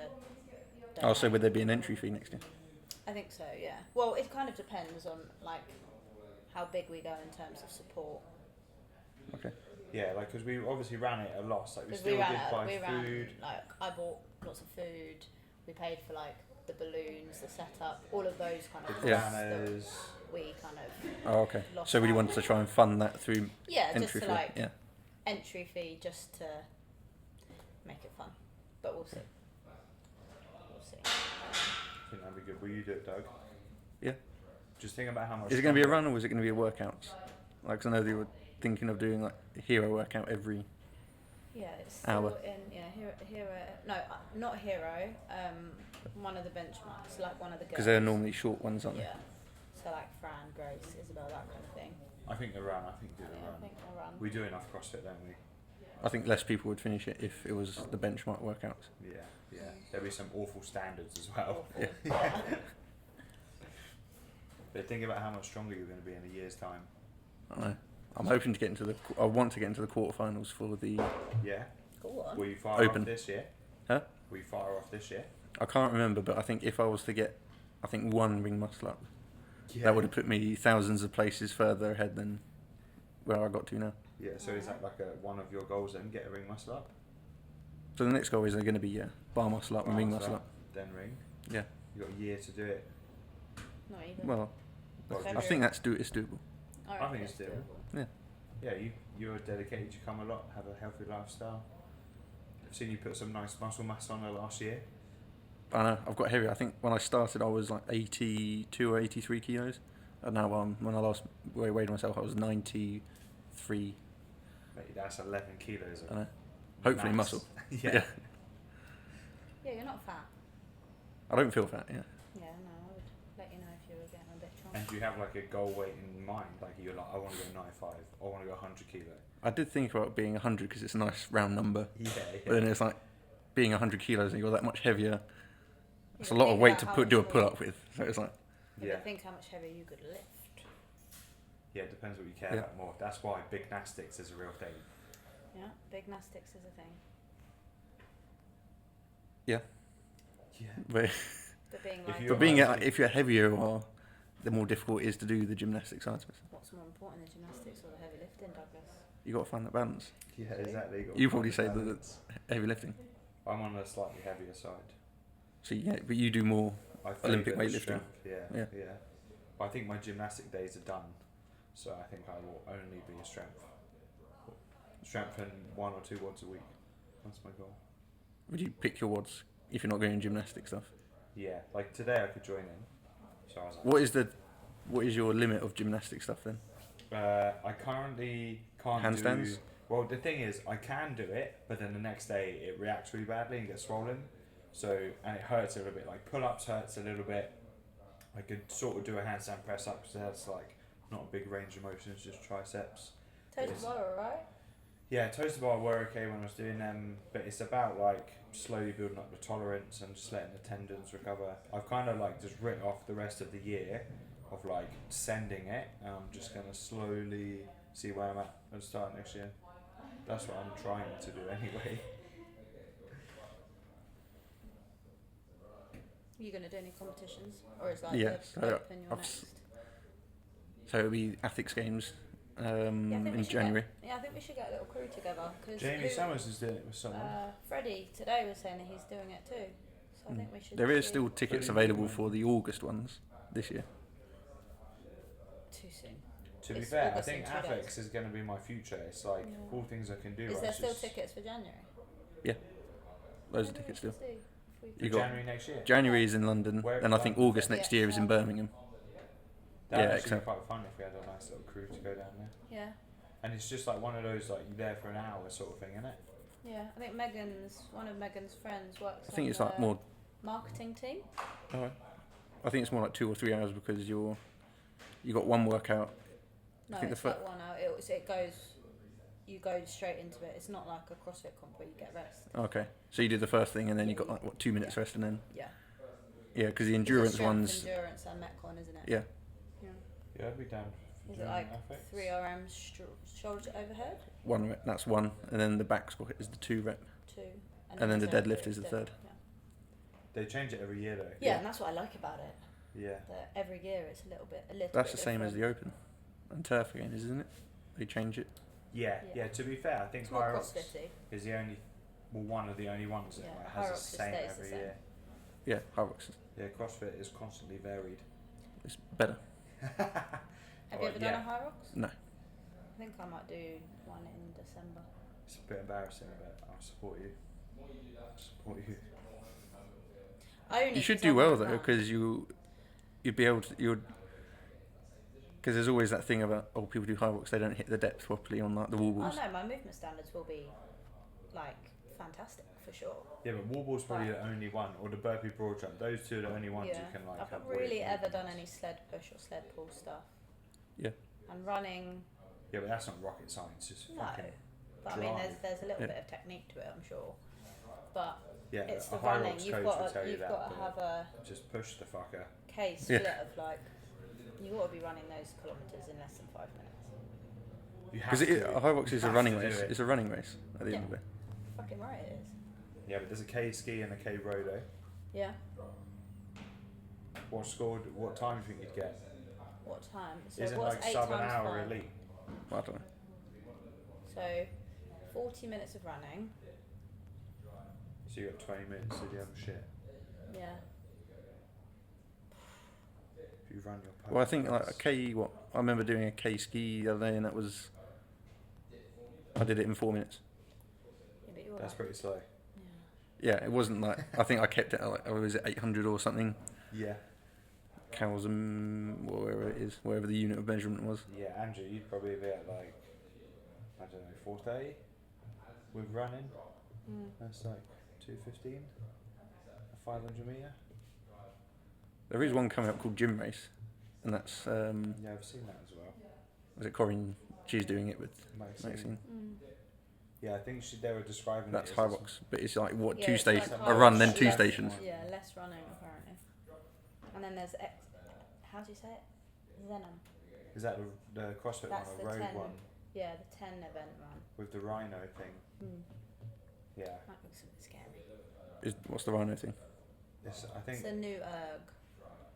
Oh, so donate. would there be an entry fee next year? I think so, yeah. Well, it kind of depends on like how big we go in terms of support. Okay. Yeah, like because we obviously ran it at a loss. Like we 'Cause still did buy we ran, food. like I bought lots of food. We paid for like the balloons, the setup, all of those kind of The costs that banners. we kind of Oh, okay. lost So we out. wanted to try and fund that through Yeah, just entry to fee. like Yeah. entry fee, just to make it fun. But we'll see. We'll see. I think that'd be good. Will you do it, Doug? Yeah. Just think about how much. Is it going to be a run or is it going to be a workout? Like, 'cause I know they were thinking of doing like a hero workout every. Yeah, it's still Hour. hero. No, not hero. One of the benchmarks, like one of the girls. Because they're normally short ones, aren't they? Yeah. So like Fran, Grace, Isabel, that kind of thing. I think the run. I think do the Yeah, I run. think I'll run. We do enough CrossFit, don't we? I think less people would finish it if it was the benchmark workouts. Yeah, yeah. There'll be some awful standards as well. Awful. Yeah. But think about how much stronger you're going to be in a year's time. I know. I'm hoping to get into the. I want to get into the quarterfinals for the. Yeah. Go on. Will you fire Open. off this year? Huh? Will you fire off this year? I can't remember, but I think if I was to get, I think one ring muscle up, Yeah. that would have put me thousands of places further ahead than where I got to now. Yeah. So is that like one of your goals then? Get a ring muscle up. So the next goal is going to be bar muscle up and ring muscle up. Then ring. Yeah. You got a year to do it. Not even. Well, Well, I think it's doable. I think it's doable. Yeah. Yeah, you're dedicated. You come a lot. Have a healthy lifestyle. I've seen you put some nice muscle mass on the last year. I know, I've got heavy. I think when I started I was like 82 or 83 kilos. And now when I last weighed myself I was 93. Mate, that's 11 kilos. I know. Hopefully mass. muscle. Yeah. Yeah, you're not fat. I don't feel fat, yeah. Yeah, no, I would let you know if you were getting a bit strong. And do you have like a goal weight in mind? Like you're like, I want to go 95. I want to go 100 kilo. I did think about being 100 because it's a nice round number. Yeah. But then it's like being 100 kilos and you're that much heavier. It's a Yeah, lot of think weight about to how do a much pull more- up with. So it's like, Yeah. But think how much heavier you could lift. Yeah, it depends what you care Yeah. about more. That's why big gymnastics is a real thing. Yeah, big gymnastics is a thing. Yeah. but, But being If like, you're but being honest- if you're heavier, or the more difficult it is to do the gymnastic sides. what's more important, the gymnastics or the heavy lifting, Douglas? You got to find that balance. Yeah, exactly. You probably say that it's heavy lifting. I'm on the slightly heavier side. So but you do more. I Olympic favour the weightlifting. strength, Yeah. Yeah. But I think my gymnastic days are done, so I think I will only be a strength. Strength and 1 or 2 wads a week. That's my goal. Would you pick your wads if you're not going gymnastic stuff? Yeah, like today I could join in. So I was like, What is your limit of gymnastic stuff then? I currently can't Handstands? do. Well, the thing is, I can do it, but then the next day it reacts really badly and gets swollen. So, and it hurts a little bit. Like pull-ups hurts a little bit. I could sort of do a handstand press up because that's like not a big range of motion, it's just triceps. Toes Yes. to bar, alright? Yeah, toes to bar were okay when I was doing them, but it's about like slowly building up the tolerance and just letting the tendons recover. I've kind of like just written off the rest of the year of like sending it, and I'm just gonna slowly see where I'm at and start next year. That's what I'm trying to do anyway. Are you going to do any competitions? Or is like Yeah, the so open your I've next? So it'll be Ethics Games Yeah, I think we in should January. I think we should get a little crew together. Cause Jamie Summers is doing it with someone. Freddie today was saying that he's doing it too. So I think we should. There is see- still tickets Freddie available Newman. for the August ones this year. Too soon. To be it's fair, I August think in 2 days. Affix is going to be my future. It's like Yeah. all things I can do. Is right, there it's still just- tickets for January? Loads of Maybe we tickets should still. see if we For can- You got January next year. January is in London, Where and I think London? August next Yeah, year is in Birmingham. That Yeah, would actually be except- quite fun if we had a nice little crew to go down there. Yeah, And it's just like one of those like you're there for an hour sort of thing, isn't it? yeah. I think one of Megan's friends works. I think on it's like the more. marketing team. Oh, I think it's more like 2 or 3 hours because you got one workout. No, think the it's like 1 hour. It goes. You go straight into it. It's not like a CrossFit comp where you get rest. Okay, so you did the first thing and then you got like 2 minutes rest and then. Yeah. Yeah, because the It's a endurance strength, ones. endurance and metcon, isn't it? Yeah. Yeah, I'd be down for Is doing it like FX. 3 RMs shoulder to overhead? One rep, that's one, and then the back squat is the 2 rep, 2. and then the there's deadlift is the third. Yeah. They change it every year though. Yeah, and that's what I like about it. Yeah. That every year it's a little bit That's the same as different. the Open and turf again, isn't it? They change it. Yeah. Yeah. To be fair, I think It's more High Rocks CrossFitty. is the only, well, one of the only ones that Yeah, like, High has Rocks the same stays the every same. year. Yeah, High Rocks Yeah, CrossFit is constantly varied. is better. Have you ever done a High Rocks? No. I think I might do one in December. It's a bit embarrassing, but I'll support you. You should do well though, because you'd be able to because there's always that thing about people do High Rocks, they don't hit the depth properly on like the wall balls. Oh no, my movement standards will be like fantastic for sure. Yeah, but wall ball's probably the only one, or the burpee broad jump. Those two are the only ones you can like. I've have not really weird ever done movements. any sled push or sled pull stuff. Yeah. And running, Yeah, but that's not rocket science. It's no. fucking. But I mean, drive. there's a little Yeah. bit of technique to it, I'm sure. But Yeah, it's a the High running. Rocks You've coach got will to tell you you've that, got to but have a just push the fucker. case Yeah. split of like you got to be running those kilometres in less than 5 minutes. You have Because to. High Rocks is a have running to do race. it. It's a running race at the end of it. Fucking right it is. Yeah, but there's a K ski and a K rodo. Yeah. What scored? What time do you think you'd get? What time? So Isn't what's like 8 sub an times hour 5? elite? I don't know. So 40 minutes of running. So you got 20 minutes to do other shit. Yeah. If you run your. Well, I think like a post. K. What I remember doing a K ski the other day, and that was. I did it in 4 minutes. Yeah, but you're That's like, pretty slow. yeah. Yeah, it wasn't like I think I kept it at like was it 800 or something. Yeah. Cows and wherever it is, wherever the unit of measurement was. Yeah, Andrew, you'd probably be at like, I don't know, 430 with running. That's like 215, a 500 metre. There is one coming up called Gym Race, and that's Yeah, I've seen that as well. was it Corinne? She's doing it with Maxine. Maxine. Yeah, I think they were describing That's it High as Rocks, but it's like what Yeah, 2 it's stations? like A High run, Rocks then 2 less- stations. Yeah, less running apparently. And then there's how do you say it? Zenon. Is that the CrossFit That's one, the a road 10. one, Yeah, the 10 event run. with the rhino thing? Yeah, That looks a bit scary. What's the rhino thing? it's, I think. It's a new erg.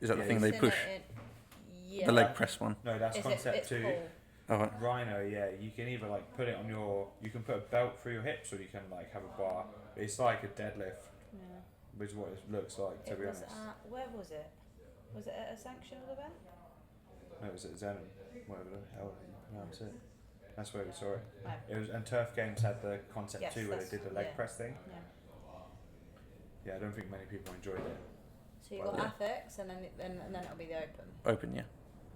Is that the Yeah, thing it's they It's in push? yeah. The leg press one. No, that's Is concept it's 2. pull. Oh, right. Rhino, yeah, you can either like put it on you can put a belt through your hips, or you can like have a bar. It's like a deadlift, Yeah. which is what it looks like, to It be was honest. where was it? Was it at a sanctioned event? No, it was at Zenon, whatever the hell you pronounce it. That's where we saw it. No. It was, and Turf Games had the concept Yes, 2 where they that's- did the leg yeah. press thing. Yeah. Yeah, I don't think many people enjoyed it. So you Well, got yeah. ethics, and then it'll be the open. Open, yeah.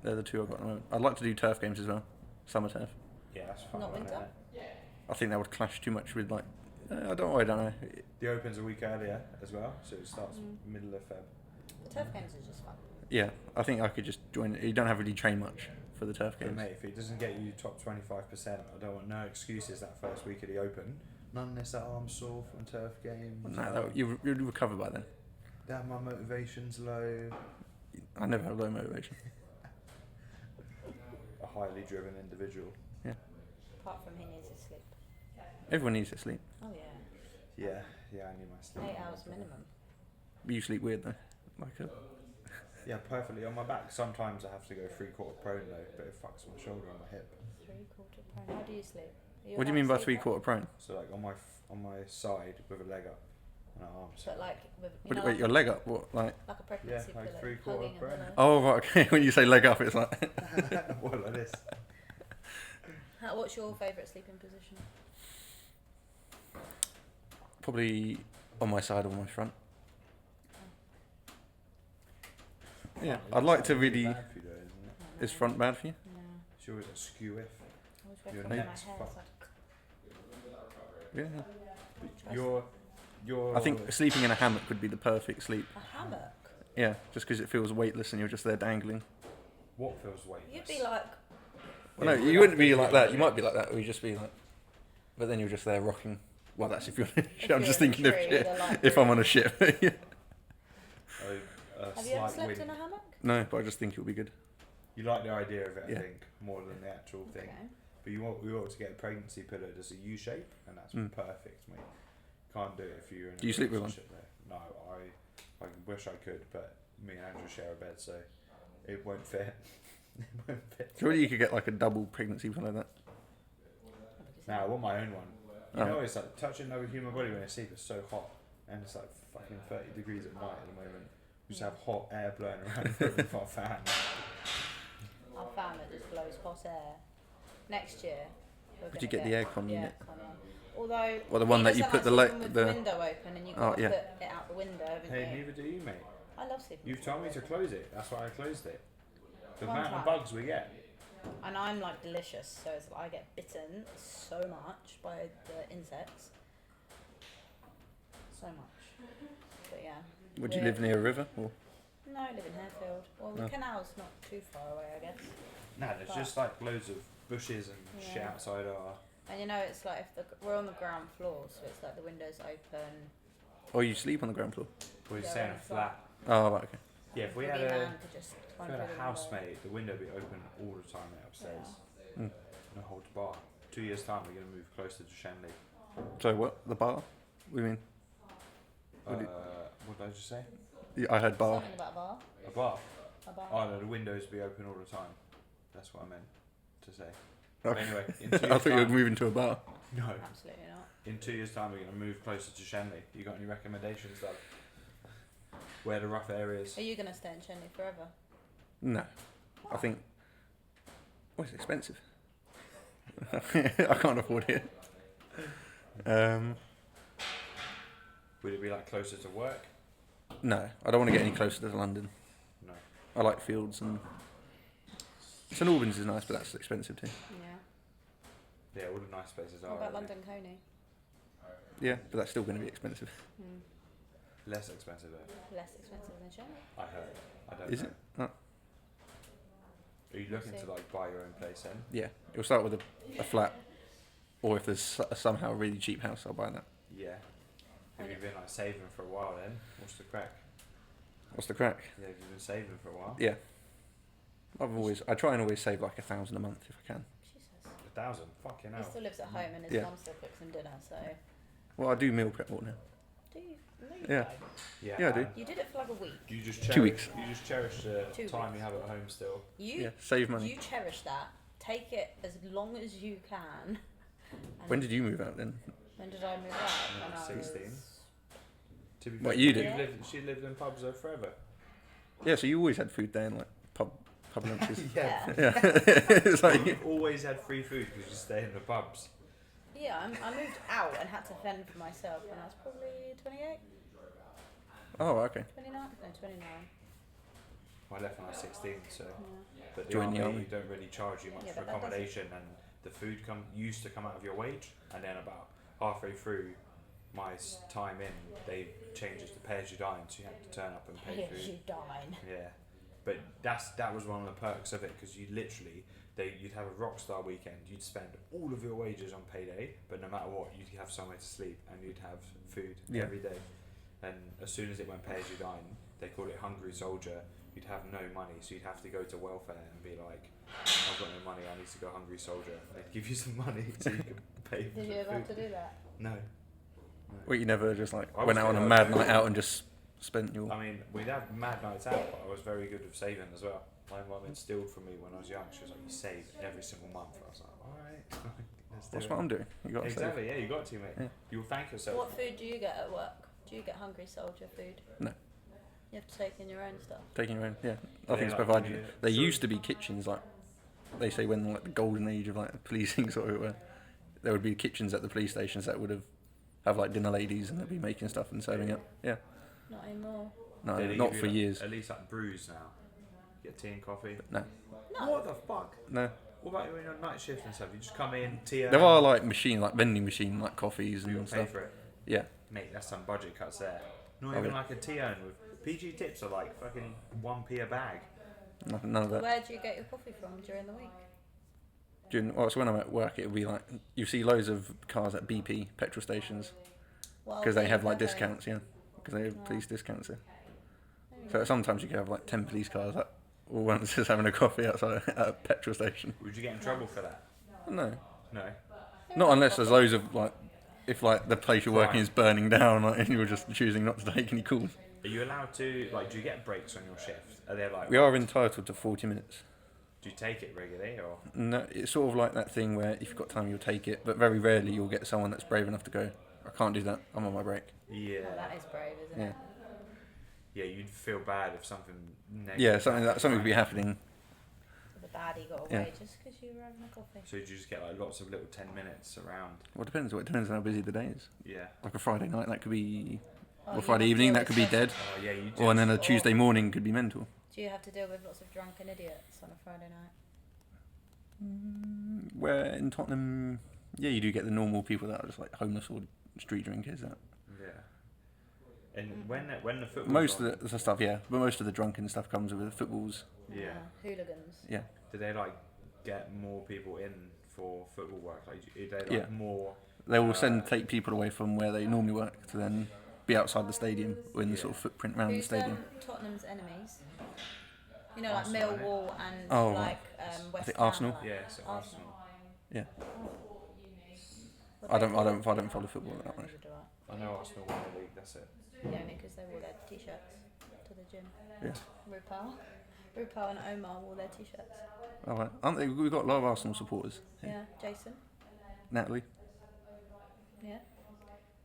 They're the 2 I've got at the moment. I'd like to do turf games as well. Summer turf. Yeah, that's fun. Not winter? I think that would clash too much with like. I don't know. The Open's a week earlier as well, so it starts middle of Feb. The turf games is just fun. Yeah, I think I could just join it. You don't have to really train much for the turf But games. mate, if it doesn't get you top 25%, I don't want no excuses that first week of the Open. None unless that arm's sore from Turf Games. No, you'll recover by then. Damn, my motivation's low. I never have low motivation. A highly driven individual. Apart from he needs his sleep. Everyone needs to sleep. Oh yeah. Yeah, I need my sleep. 8 hours minimum. You sleep weird though. Like a. Yeah, perfectly on my back. Sometimes I have to go 3/4 prone though, but it fucks my shoulder and my hip. 3/4 prone. How do you sleep? Are What do you a mean by light sleeper? 3/4 prone? So like on my side with a leg up and an arm. But like with Wait, like, your leg up? What like? like a pregnancy like pillow, 3/4 hugging a prone. pillow. Oh right, okay. When you say leg up, it's like. What like this? What's your favourite sleeping position? Probably on my side or my front. Yeah, I'd like to really. Bad for you though, isn't it? Is front bad for you? No. She always a skew if. I always Your wake up and my neck's hair's fucked. like Yeah. Your. I think sleeping in a hammock would be the perfect sleep. a hammock. Yeah, just because it feels weightless and you're just there dangling. What feels weightless? You'd be like, Well, no, you wouldn't be like that. You might be like that, or you just be like. But then you're just there rocking. Well, that's if you're. if I'm you're just in a thinking of tree shit. with a light If I'm on a breeze. ship. Yeah. I Have you ever slight slept wind. in a hammock? No, but I just think it would be good. You like the idea of it, I Yeah. think, more than the actual thing. Okay. But we ought to get a pregnancy pillow that's a U shape, and that's perfect, mate. Can't do it if you're in a Do you sleep with one? relationship there. No, I wish I could, but me and Andrew share a bed, so it won't fit. It won't fit. Surely you could get like a double pregnancy pillow like that. Nah, I want my own one. You Oh. know, it's like touching the human body when you sleep is so hot, and it's like fucking 30 degrees at night at the moment. We just have hot air blowing around the room with our fan. Our fan that just blows hot air. Next year, we're Would you gonna get the aircon unit? aircon on. Although, Well, the one he that you doesn't put the like light- sleeping with the- the window open, and you Oh, got to yeah. put it out the window, haven't Hey, you? neither do you, mate. I love sleeping. You've told me to close it. That's why I closed it. The One amount of time. bugs we get. And I'm like delicious, so it's like I get bitten so much by the insects. So much. But yeah. Would you We're- live near a river? Or? No, I live in Harefield. Well, the No. canal's not too far away, I guess. Nah, there's But- just like loads of bushes and shit Yeah. outside our. And you know, it's like if we're on the ground floor, so it's like the windows open. Or you sleep on the ground floor? We're Yeah, staying on a a flat. Oh, right, okay. Yeah, if we Maybe had a a, man could just if climb we had through a the housemate, the window would be open all the time mate, upstairs. Mm. No holds bar. 2 years time, we're gonna move closer to Shenley. So what? The bar? We mean? What Would it- did I just say? Yeah, I heard bar. Something about a bar. A bar. A bar. Oh no, the windows be open all the time. That's what I meant to say. Oh. But anyway, in 2 I years thought you were time, moving to a bar. no. Absolutely not. In 2 years time, we're gonna move closer to Shenley. You got any recommendations, Doug? Where the rough areas? Are you going to stay in Shenley forever? No. I think. Well, it's expensive. I can't afford it. Would it be like closer to work? No, I don't want to get any closer to London. No. I like Fields and St Albans is nice, but that's expensive too. Yeah. Yeah, all the nice places are. What about aren't London Coney? Yeah, but that's still going to be expensive. Hmm. they? Less expensive though. Less expensive than Shenley. I heard. I don't Is know. it? Oh, Are you looking See. to like buy your own place then? yeah. It'll start with a flat, or if there's somehow a really cheap house, I'll buy that. Yeah. Have you been like saving for a while then? What's the crack? What's the crack? Yeah, have you been saving for a while? Yeah. I try and always save like $1,000 a month if I can. Jesus. 1,000. Fucking He hell. still lives at home and his Yeah. mum still cooks him dinner, so. Well, I do meal prep more now. Do you? No, you Yeah. don't. Yeah, I do. and You did it for like a week. You just 2 cherish, weeks. You just cherish the 2 time weeks. you have at home still. You Yeah, save money. you cherish that. Take it as long as you can. And When did you move out then? when did I move out? When I 16. was- To be What, fair, you did? She lived in pubs though forever. Yeah, so you always had food there and like pub lunches. Yeah. Yeah. It's like You've always had free food because you stay in the pubs. Yeah, I moved out and had to fend for myself when I was probably 28, oh, okay. 29? No, 29. I left when I was 16, so. Yeah. But the Join the army, army. don't really charge you much Yeah, for but that doesn't- accommodation, and the food used to come out of your wage, and then about halfway through my time in, they changed it to pay as you dine, so you had to turn up and pay Here's food. you dine. Yeah, but that was one of the perks of it because you literally you'd have a rock star weekend. You'd spend all of your wages on payday, but no matter what, you'd have somewhere to sleep and you'd have food Yeah. every day. And as soon as it went pay as you dine, they called it Hungry Soldier. You'd have no money, so you'd have to go to welfare and be like, "I've got no money. I need to go Hungry Soldier." And they'd give you some money so you could pay for Did the you ever food. have to do that? No. Well, you never just like I went was out on a good. mad night out and just spent your. I mean, we'd have mad nights out, but I was very good with saving as well. My mum instilled from me when I was young. She was like, "You save every single month." I was like, "All right, let's do That's it." what I'm doing. You got to Exactly. Yeah, you got to, mate. Yeah. You'll thank yourself. What food do you get at work? Do you get Hungry Soldier food? No. You have to take in your own stuff. taking your own. Yeah, They nothing's like provided. give you- There so- used to be kitchens like they say when like the golden age of like policing sort of. There would be kitchens at the police stations that would have like dinner ladies and they'd be making stuff and serving it. Yeah. Not anymore. No, They not give you, for like, years. At least like brews now. Get tea and coffee. No. No. What the fuck? No. What about when you're on night shift and stuff? You just come in, tea. There are like vending machine like coffees You and got to pay stuff. for it. Yeah. Mate, that's some budget cuts there. Not Oh, even yeah. like a tea urn with PG tips are like fucking 1p a bag. None of that. Where do you get your coffee from during the week? So when I'm at work, it would be like you see loads of cars at BP petrol stations Well, because they have like don't discounts. Yeah, because they have Oh. police discounts. Yeah. There you So sometimes you can have like 10 police cars at all once just having a coffee outside at a petrol station. Would you get in trouble for that? No. No. Not unless there's loads of like, if like the place you're working Crime. is burning down, like, and you're just choosing not to take any calls. Are you allowed to, like, do you get breaks on your shift? Are they like... We are entitled to 40 minutes. Do you take it regularly, or...? No, it's sort of like that thing where if you've got time, you'll take it, but very rarely you'll get someone that's brave enough to go, I can't do that, I'm on my break. Yeah. Well, that is brave, isn't Yeah. it? Yeah, you'd feel bad if something negative... Yeah, something would be happening. The baddie got away just because you were having a coffee. So you just get, like, lots of little 10 minutes around. Well, it depends on how busy the day is. Yeah. Like a Friday night, that could be, Oh, or you Friday have to evening, deal that with could be dead. Oh, yeah, you do. Or and then a Tuesday morning could be mental. Do you have to deal with lots of drunken idiots on a Friday night? Where in Tottenham, yeah, you do get the normal people that are just like homeless or street drinkers. That Yeah. And when the football... most of the stuff, yeah, but most of the drunken stuff comes with the footballs. Yeah. Hooligans. Yeah. Do they, like, get more people in for football work? Like, are they, like, Yeah. more... They will take people away from where they normally work to then be outside the stadium or in the sort of footprint around the Who's stadium. Tottenham's enemies? You know, like Arsenal, innit? Millwall and Oh, like I West think Ham. Arsenal. Like. Yeah, so Arsenal. Yeah. What I they don't call it? follow football that much. Neither do I. I know Arsenal won the league, that's it. Yeah, only because they wore their t-shirts to the gym. Yeah. RuPaul and Omar wore their t-shirts. All right. Aren't they? We've got a lot of Arsenal supporters. Yeah, Jason. Natalie. Yeah,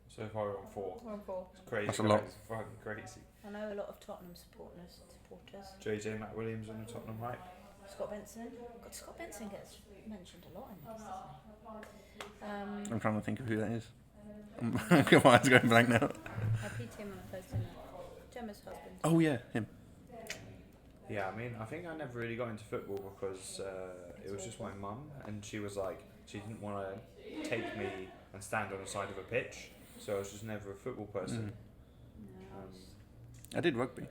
So far we're on 4. we're on 4. It's crazy. That's a lot. It's fucking crazy. I know a lot of Tottenham supporters. JJ Matt Williams on the Tottenham hype. Scott Benson. God, Scott Benson gets mentioned a lot in this, doesn't he? I'm trying to think of who that is. My mind's going blank now. I PT him on a post in Gemma's husband. Oh yeah, him. Yeah, I mean, I think I never really got into football because it was just my mum, and she was like, she didn't want to take me and stand on the side of a pitch, so I was just never a football person. I did rugby.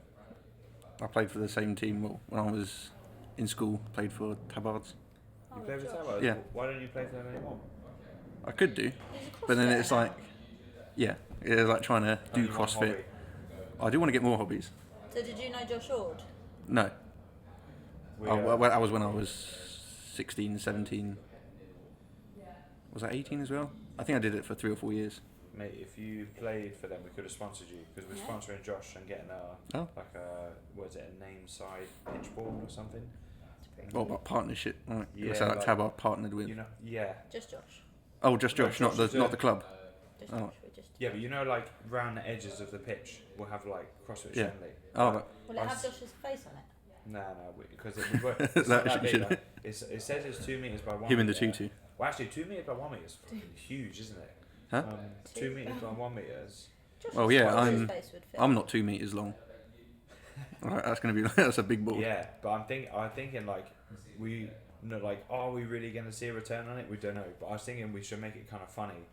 I played for the same team when I was in school. Played for Tabards. You play for Tabard? Yeah. Why don't you play for them anymore? I could do, He's a but then CrossFitter it's now. like, yeah, it's like trying to do Only one CrossFit. hobby. I do want to get more hobbies. So did you know Josh Ord? No, We, I was when I was 16, 17. Was I 18 as well? I think I did it for 3 or 4 years. mate, if you played for them, we could have sponsored you because we're Yeah. sponsoring Josh and getting a Oh. like a what is it, a name side pitch ball or something. It's pretty What about partnership? Right. Yeah, So like like- Tabard partnered with. You know, yeah, Just Josh. Oh, just Josh, No, not Josh the is not a- the club. Just Oh. Josh. We're just. yeah, but you know, like round the edges of the pitch, we'll have like CrossFit Yeah. friendly. Oh, Like, right. Will it I have s- Josh's face on it? No, because it would work. It's That not that should- big. should- Like, it says it's 2 meters by 1. Him and the meter. tutu. Well, actually, 2 meters by 1 meter is fucking huge, isn't it? Huh? 2 meters by 1 meters. Josh's Well, yeah, his face would fit. I'm not 2 meters long. Right, that's gonna be that's a big ball. Yeah, but I'm thinking like we know, like, are we really going to see a return on it? We don't know. But I was thinking we should make it kind of funny,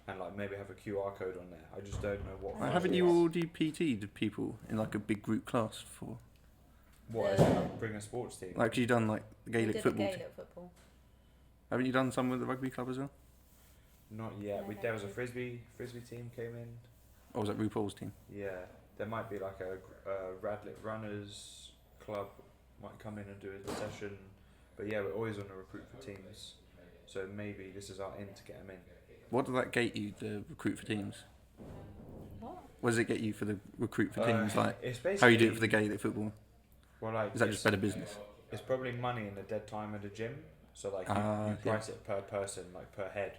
and like maybe have a QR code on there. I just don't know what. Right, Haven't it you is. all DPT'd people in like a big group class for? What is it, like, bring a sports team? Like you done like the We Gaelic did football? the Gaelic football. Haven't you done some with the rugby club as well? Not yet. No, There was a no. frisbee team came in. Or was it RuPaul's team? Yeah, there might be like a Radlett Runners club might come in and do a session. But yeah, we're always on the recruit for teams. So maybe this is our in to get them in. What did that gate you to recruit for teams? What? What does it get you for the recruit for teams? Like it's how you do it basically- for the Gaelic football? Well, like Is that it's- just better business? It's probably money in the dead time of the gym. So like you Yeah. price it per person, like per head,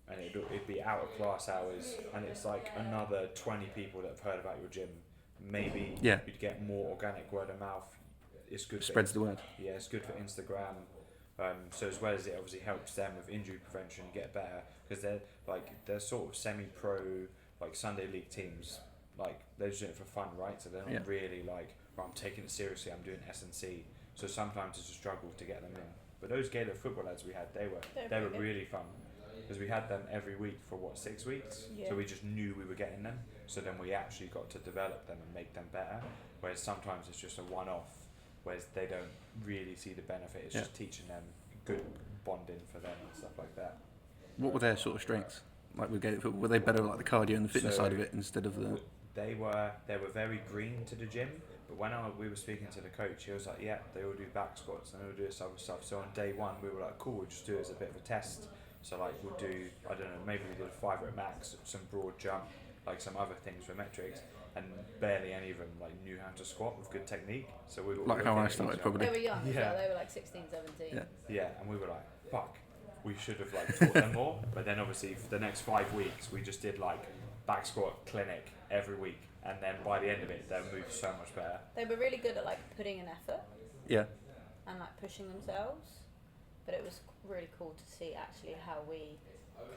and it'd be out of class hours, and it's like another 20 people that have heard about your gym. Maybe Yeah. you'd get more organic word of mouth. It's good. Spreads the word. Yeah, it's good for Instagram. So as well as it obviously helps them with injury prevention get better, because they're sort of semi-pro like Sunday league teams. Like they're just doing it for fun, right? So they're not Yeah. really like, well, I'm taking it seriously. I'm doing S&C. So sometimes it's a struggle to get them in. But those Gaelic football lads we had, they were They're pretty really fun, because we had them every week for 6 weeks. Yeah. So we just knew we were getting them. So then we actually got to develop them and make them better. Whereas sometimes it's just a one-off, whereas they don't really see the benefit. It's Yeah. just teaching them good bonding for them and stuff like that. What were their sort of strengths? Like with Gaelic football, were they better like the cardio and the fitness So- side of it instead of the? they were very green to the gym. But when we were speaking to the coach, he was like, yeah, they all do back squats and they all do this other stuff. So on day one, we were like, cool, we'll just do it as a bit of a test. So like we'll do, I don't know, maybe we did a 5 rep max, some broad jump, like some other things for metrics, and barely any of them like knew how to squat with good technique. So we were Like how looking I at started each probably. They were young as Yeah. well. They were like 16, 17. Yeah. Yeah, and we were like, fuck, we should have like taught them more. But then obviously for the next 5 weeks, we just did like back squat clinic every week, and then by the end of it, they moved so much better. They were really good at like putting an effort Yeah. and like pushing themselves, but it was really cool to see actually how we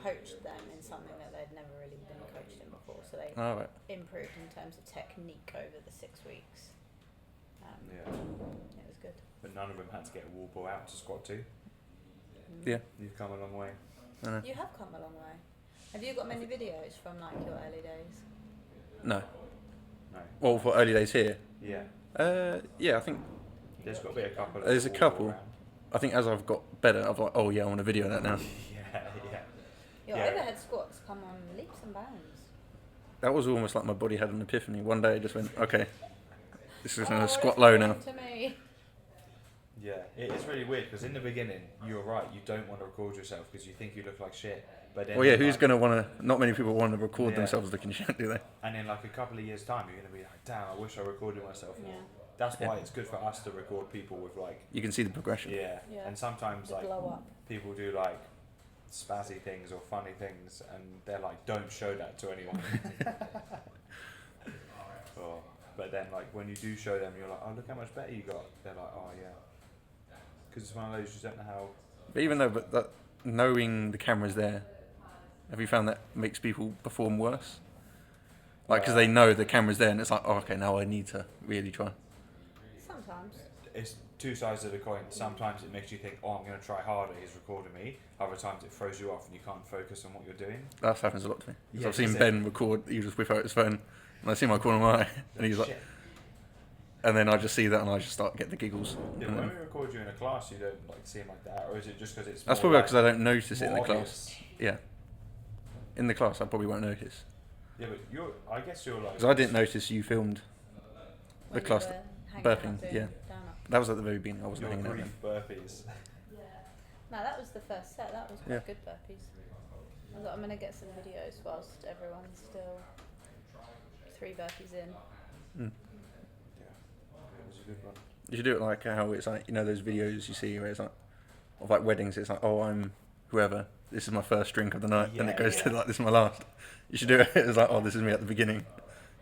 coached them in something that they'd never really been coached in before. So they All right. improved in terms of technique over the 6 weeks. Yeah, It was good. but none of them had to get a wall ball out to squat to. Yeah. You've come a long way. I know. You have come a long way. Have you got many videos from like your early days? No. No. Well, for early days here. Yeah. Yeah, I think There's got to be a couple. Of There's a wall couple. around. I think as I've got better, I've like, oh yeah, I want a video of that now. Yeah, yeah. Your Yeah. overhead squats come on leaps and bounds. That was almost like my body had an epiphany. One day I just went, okay, this is gonna it's squat low now. coming to me. Yeah, it's really weird because in the beginning, you're right. You don't want to record yourself because you think you look like shit. But then, Well, yeah, who's like, gonna wanna? Not many people want to record Yeah. themselves looking shit, do they? And in like a couple of years' time, you're gonna be like, damn, I wish I recorded myself more. Yeah. That's why Yeah. it's good for us to record people with like, You can see the progression. yeah. Yeah. And sometimes The like blow up. people do like spazzy things or funny things, and they're like, don't show that to anyone. Oh, but then like when you do show them, you're like, oh, look how much better you got. They're like, oh yeah. Because it's one of those you don't know how. But even though, that knowing the camera's there, have you found that makes people perform worse? Like, because they know the camera's there, and it's like, oh, okay, now I need to really try. Sometimes. It's two sides of the coin. Sometimes it makes you think, oh, I'm going to try harder, he's recording me. Other times it throws you off and you can't focus on what you're doing. That happens a lot to me. 'Cause Yeah, I've seen is it? Ben record, he just whip out his phone, and I see my corner of my eye, and he's like, Shit. and then I just see that, and I just start getting the giggles. Yeah, And when then- we record you in a class, you don't like see him like that, or is it just because it's that's more, probably like, because I don't notice it in the more class. obvious? Yeah. In the class, I probably won't notice. Yeah, but I guess you're like. Because I didn't notice you filmed the When you class. were hanging burping, out doing yeah. down-up. That was at the very beginning. I wasn't Your hanging out grief then. burpees. No, that was the first set. That was quite Yeah. good burpees. I was like, I'm going to get some videos whilst everyone's still 3 burpees in. Mm. Yeah, it was a good one. You should do it like how it's like, you know, those videos you see where it's like, of like weddings, it's like, oh, I'm whoever, this is my first drink of the night, then it Yeah, goes to yeah. like, this is my last. You should do it, it's like, oh, this is me at the beginning,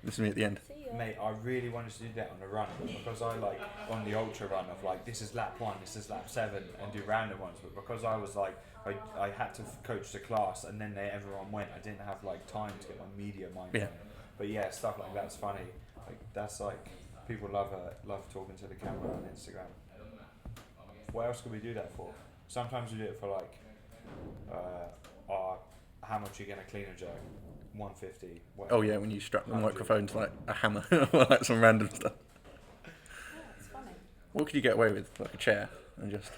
this is me at the end. See ya. Mate, I really wanted to do that on the run, but because I like on the ultra run of like this is lap 1, this is lap 7, and do random ones. But because I was like I had to coach the class, and then everyone went. I didn't have like time to get my media mind. Yeah. on. But yeah, stuff like that's funny. Like that's like people love talking to the camera on Instagram. What else could we do that for? Sometimes we do it for like how much are you gonna clean a jerk? 150. Oh yeah, when you strap the 100. microphone to like a hammer, or like some random stuff. Yeah, it's funny. What could you get away with? Like a chair, and just,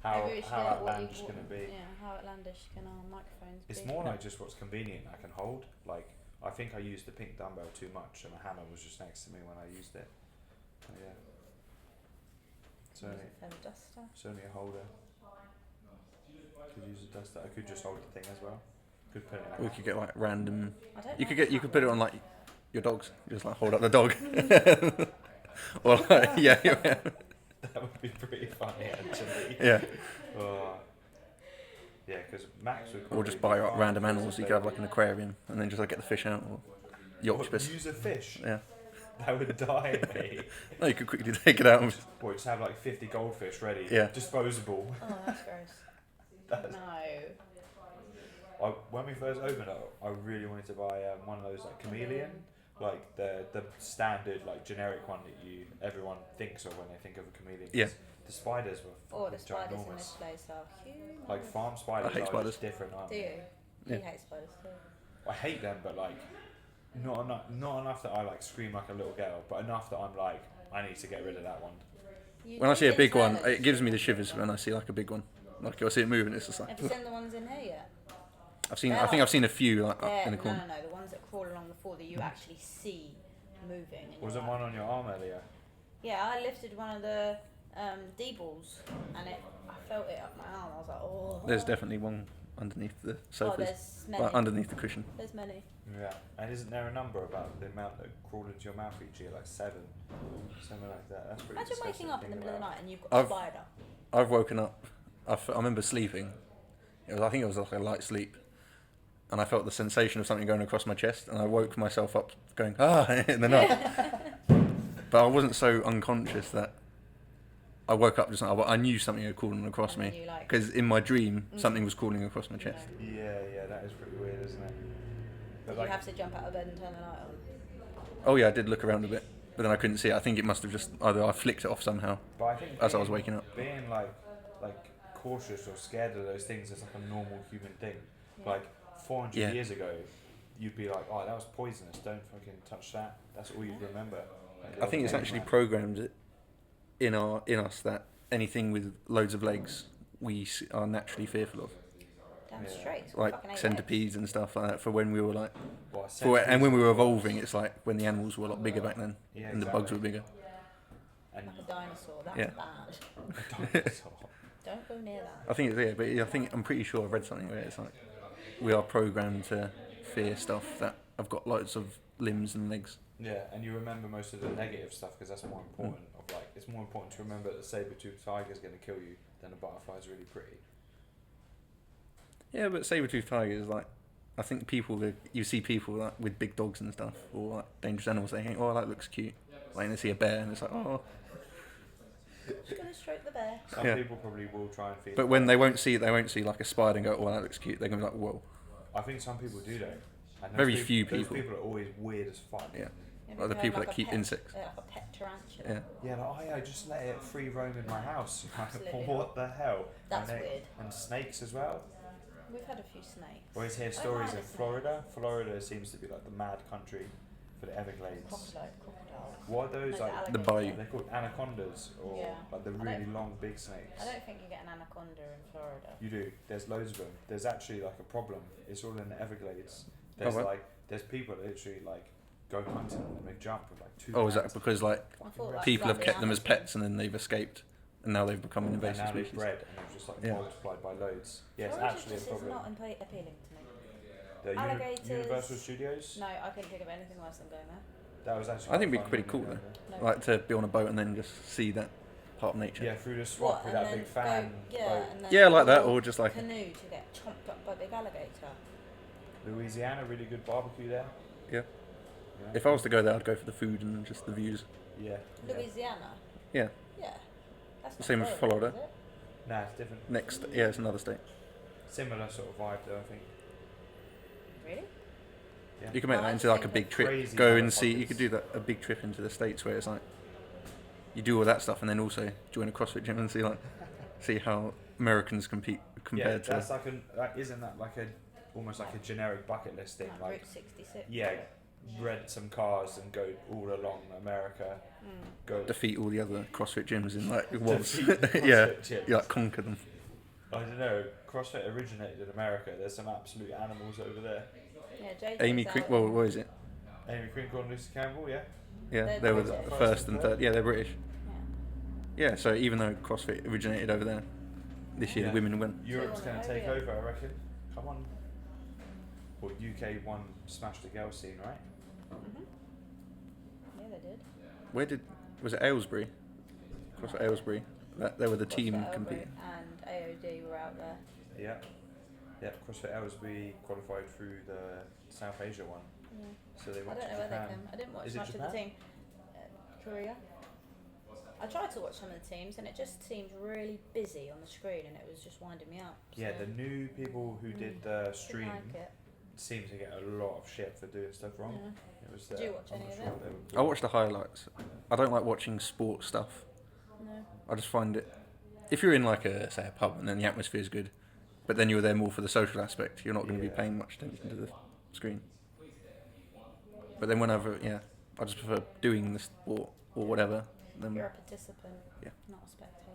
How Maybe we should how get what outlandish you- can it be? Yeah, how outlandish can our microphones It's be? more like just what's convenient I can hold. Like I think I used the pink dumbbell too much, and the hammer was just next to me when I used it. But yeah, it's Use only, a feather duster. it's only a holder. Could use a duster. I could just hold the thing as well. Could put it in we a could get like random. I don't You know could if you that could put it on works. like your dogs. You just like hold up the dog. Or like, yeah, That would be pretty funny actually. yeah. Oh. Yeah, because Max would. Or just probably buy be up fine random if it was animals. a You could have baby. like an aquarium, and then just like get the fish out, or the What, octopus. use a fish. Yeah. That would die me. No, you could quickly take it out. And just, Or just have like 50 goldfish ready. Yeah. Disposable. Oh, that's gross. That's- No. When we first opened it, I really wanted to buy one of those like chameleon, like the standard like generic one that everyone thinks of when they think of a chameleon. Yeah. The spiders were Oh, the fucking spiders in this ginormous. place are huge. Like farm spiders I hate are spiders. just different, aren't Do you? they? You Yeah. hate spiders too. I hate them, but like not enough that I like scream like a little girl, but enough that I'm like I need to get rid of that one. You when I do see a get big one, termites. it gives me the shivers when I see like a big one. Like I see it moving, it's just like. Have you seen the ones in here yet? I've seen. They're I think like- I've seen a few like up in the No, corner. no, no. The ones that crawl along the floor that you actually see moving. And Wasn't you're like- one on your arm earlier? Yeah, I lifted one of the D balls and I felt it up my arm. I was like, oh. There's definitely one underneath the Oh, sofas, there's many. like underneath the cushion. There's many. Yeah. And isn't there a number about the amount that crawl into your mouth each year? Like 7, something like that. That's pretty. Imagine disgusting waking to up in the think middle of the about. night and you've got a I've- spider. I've woken up. I remember sleeping. I think it was like a light sleep, and I felt the sensation of something going across my chest, and I woke myself up going in the night. But I wasn't so unconscious that I woke up just like, I knew something had crawled across And then me you, like- because in my dream something was crawling across my chest. Yeah, that is pretty weird, isn't it? But Did you have to jump out of bed and turn the light on? Oh yeah, I did look around a bit, but then I couldn't see it. I think it must have just either I flicked it off somehow But I think as I was waking up. being like cautious or scared of those things is like a normal human thing. Yeah. Like 400 Yeah. years ago, you'd be like, oh, that was poisonous. Don't fucking touch that. That's all you'd remember. Like, I think it's actually programmed in us that anything with loads of legs we are naturally fearful of, Damn Yeah. straight. It's got like fucking 8 centipedes and stuff like that. For when we were like, What, and when we were evolving, it's like when the animals were a lot bigger back then, Yeah, and the bugs were bigger. And legs. Like a dinosaur. That's Yeah. bad. dinosaur. Don't go near that. I think it's but I think I'm pretty sure I read something where it's like we are programmed to fear stuff that have got loads of limbs and legs. Yeah, and you remember most of the negative stuff because that's more important. Of like, it's more important to remember that a saber-toothed tiger is going to kill you than a butterfly is really pretty. Yeah, but saber-toothed tigers, like, I think you see people like with big dogs and stuff, or like dangerous animals, they think, oh, that looks cute. Like, they see a bear and it's like, oh. Just gonna stroke the bear. Some Yeah. people probably will try and feed. But when they won't see like a spider and go, oh, that looks cute, they're gonna be like, whoa. I think some people do though. And those Very peop- few those people. people are always weird as fuck. Yeah. Have Like the you people heard that a keep pet, insects. like a pet tarantula. Yeah. Yeah, like, oh yeah, just let it free roam in my house. Absolutely What the hell? That's and weird. And snakes as well. We've had a few snakes. Always hear I don't stories mind of a snake. Florida. Florida seems to be like the mad country for the Everglades. Crocodiles. What are those Those like? alligators. The bayou. They're called anacondas, or Yeah. like the I really don't- long, big snakes. I don't think you get an anaconda in Florida. You do. There's loads of them. There's actually like a problem. It's all in the Everglades. Oh, There's what? there's people that literally like go hunting them and they jump with like 2 Oh, is that hands. because like I thought, like, people have like kept the them as Amazon. pets and then they've escaped and now they've become an And invasive now they've species? bred and they've just like Yeah. multiplied by loads. Yeah, it's Florida actually a just problem. is not appealing to me. The Alligators. Universal Studios. No, I couldn't think of anything worse than going there. That was actually. I think quite it'd be fun pretty when cool we were though. there. No. Like to be on a boat and then just see that part of nature. Yeah, through the swamp with and that then big fan go, yeah, boat. and then Yeah, like that, go or just like canoe to get chomped up by a big alligator. Louisiana, really good barbecue there. yeah. Yeah. If I was to go there, I'd go for the food and just the views. Yeah. Louisiana. Yeah. Yeah. That's not Same with Florida. is it? Nah, it's different. Next, yeah, it's another state. Similar sort of vibe though, I think. Really? Yeah. You can make Oh, that I into just like a think big of trip. crazy Go and see. You motherfuckers. could do that a big trip into the states where it's like you do all that stuff and then also join a CrossFit gym and see how Americans compete compared yeah, that's to. like isn't that like almost like a generic bucket list thing? Like Like, Route 66. yeah, rent some cars and go all along America. Go Defeat all the other CrossFit gyms in like walls. defeat the Yeah, CrossFit gyms. you like conquer them. I don't know. CrossFit originated in America. There's some absolute animals over there. Yeah, JJ's Amy out Crick, there. well, what is it? Amy Crinkle and Lucy Campbell, yeah. Yeah, They're they were the British. first and third. Yeah, they're British. Yeah. Yeah, so even though CrossFit originated over there, this year Yeah. the women win. Europe's going to take Homophobia. over, I reckon. Come on. Well, UK won Smash the Girls scene, right? Mhm. Yeah, they did. Where was it Aylesbury? CrossFit Aylesbury. They were the team CrossFit competing. and AOD were out there. Yeah. Yeah, CrossFit Ellsbury qualified through the South Asia one. Yeah. So they I went don't to know where Japan. they came. I didn't watch Is it much of the Japan? team. Korea. I tried to watch some of the teams and it just seemed really busy on the screen and it was just winding me up. Yeah, so the new people who did the didn't stream like it. seem to get a lot of shit for doing stuff wrong. Yeah. It was. Did you watch I'm any not of sure it? what they were I called. watched the highlights. I don't like watching sports stuff. No. I just find it. If you're in like say a pub and then the atmosphere is good, but then you're there more for the social aspect, you're not going to be Yeah. paying much attention to the screen. But then whenever, I just prefer doing the sport or whatever. Then You're a participant, Yeah. not a spectator.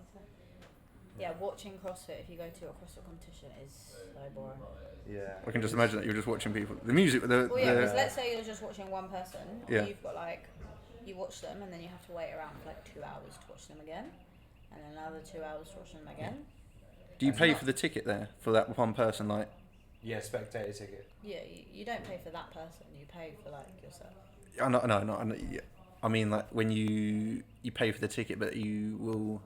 Yeah, watching CrossFit, if you go to a CrossFit competition, is so boring. Yeah. I can just imagine that you're just watching people. The music, Well, yeah, because the- let's say you're just watching one person, Yeah. you've got like, you watch them and then you have to wait around for like 2 hours to watch them again, and then another 2 hours to watch them again. Do you And pay not- for the ticket there for that one person? Like, Yeah, spectator ticket. Yeah, you don't pay for that person, you pay for like yourself. no, yeah. I mean, like when you pay for the ticket, but you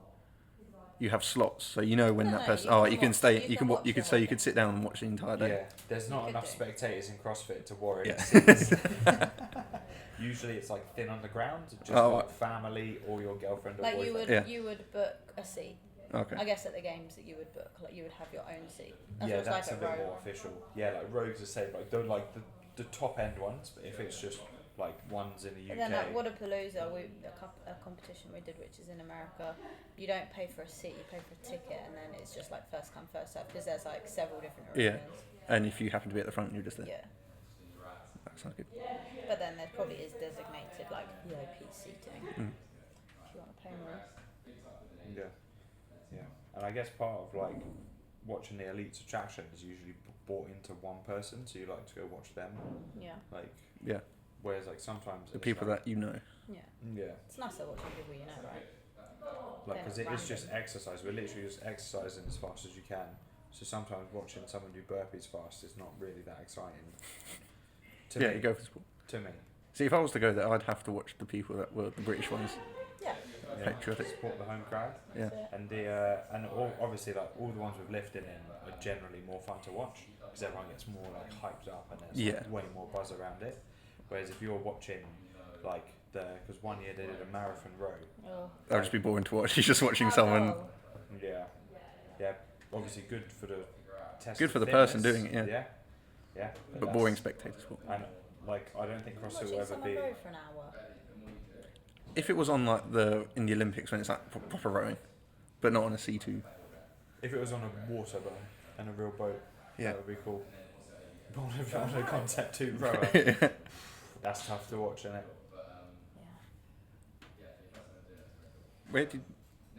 have slots, so you know when No, that no, person. you Oh, can you can watch- stay. you You can can watch you the could whole say you could thing. sit down and watch the entire day. Yeah, there's not could enough do. spectators in CrossFit to warrant Yeah. seats. Usually it's like thin underground, just Oh, like family or your girlfriend or Like you boyfriend. would, Yeah. you would book a seat. Okay. I guess at the games that you would book, like you would have your own seat. That's Yeah, what it's that's like a bit at more Rogue. official. Yeah, like Rogues are safe, like they're like the top end ones, but if it's just like ones in the But UK. then at Wadapalooza, a competition we did, which is in America, you don't pay for a seat, you pay for a ticket, and then it's just like first come first served because there's like several different Yeah. arenas. And if you happen to be at the front, you're just there. Yeah. That sounds good. But then there probably is designated like VIP seating Mm. if you want to pay more. Yeah, yeah, and I guess part of like watching the elites attraction is usually bought into one person, so you like to go watch them. Yeah. Like, Yeah. whereas like sometimes The it's people like, that you know. Yeah. yeah, It's nicer watching people you know, right? like because They're it is just random. exercise. We're literally just exercising as fast as you can. So sometimes watching someone do burpees fast is not really that exciting. To Yeah, me, you go for sport. to me. See, if I was to go there, I'd have to watch the people that were the British ones. Yeah. Yeah, Patriotic. support the home crowd. Yeah. And obviously like all the ones with lifting in are generally more fun to watch because everyone gets more like hyped up and there's like, way more buzz around it. Whereas if you're watching like because one year they did a marathon row. Oh. That would just be boring to watch. You're just watching How someone. dull. Yeah, yeah. Obviously good for the test. Good of for the fitness. person doing it, yeah. Yeah, yeah. But that's- boring spectator sport. And like I don't think CrossFit will Watching ever someone be. row for an hour. If it was on like in the Olympics when it's like proper rowing, but not on a C2. If it was on a water boat and a real boat, Yeah. that would be cool. But on a concept 2 rower, that's tough to watch, isn't it? Yeah. Where did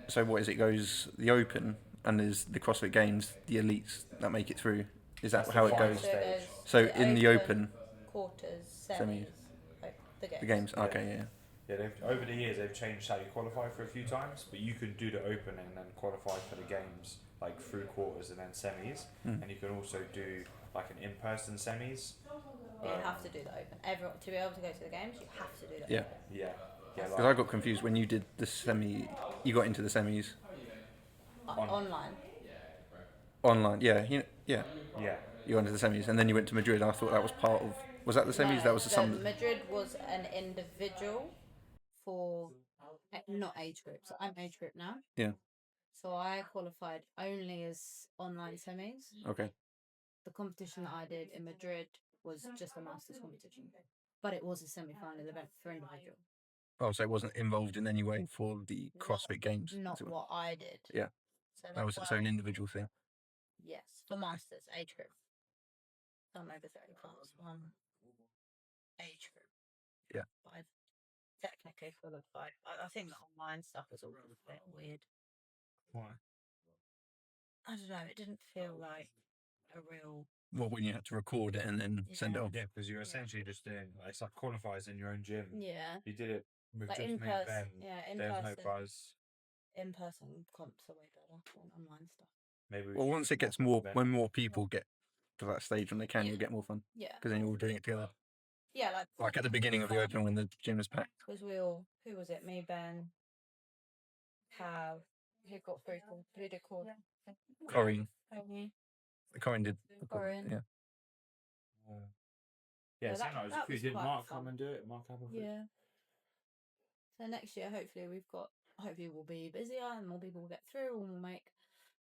so what is it goes the Open and there's the CrossFit Games, the elites that make it through. Is that That's how the it final goes? So it stage. goes So in the Open, quarters, Semis. semis, like the games. the games. Yeah. Okay, yeah. Yeah, over the years they've changed how you qualify for a few times, but you can do the Open and then qualify for the games like through quarters and then semis, Mm. and you can also do like an in-person semis. You have to do the open. Everyone to be able to go to the games, you have to do the Yeah. open. Yeah, yeah, Because I got confused when you did the semi. You got into the semis Online. online. Yeah, yeah. yeah, You got into the semis, and then you went to Madrid. I thought that was part of. Was that the semis? No, That was the so some. Madrid was an individual for not age group. So I'm age group now. Yeah. So I qualified only as online semis. Okay. The competition that I did in Madrid was just a masters competition, but it was a semi-final event for individual. Oh, so it wasn't involved in any way for the CrossFit Games. Not as it were. what I did. Yeah. So That was its own individual thing. Yes, for masters age group. I'm over 30 plus one age group. Yeah. But I've technically qualified. I think the online stuff was all a bit weird. why? I don't know. It didn't feel like a real. Well, when you had to record it and then send it Yeah. off. Yeah, because you're essentially just doing it's like qualifiers in your own gym. Yeah. You did it with Like just in me person. and Ben. Yeah, in There's person. no buzz. In person comps are way better than online stuff. Maybe. We Well, should once it gets swap more, Ben. when more people get to that stage when they can, Yeah. you'll get more fun Yeah. because then you're all doing it together. Yeah, Like at the beginning of the Open when the gym was packed. because we all. Who was it? Me, Ben, Cav. Who got through? Who did call? Corinne Tony. did. Corinne. Yeah. Yeah, Yeah, it seemed like it was that a few. was Did quite Mark fun. come and do it? Mark Appleford? Yeah. So next year, hopefully, hopefully we'll be busier and more people will get through and we'll make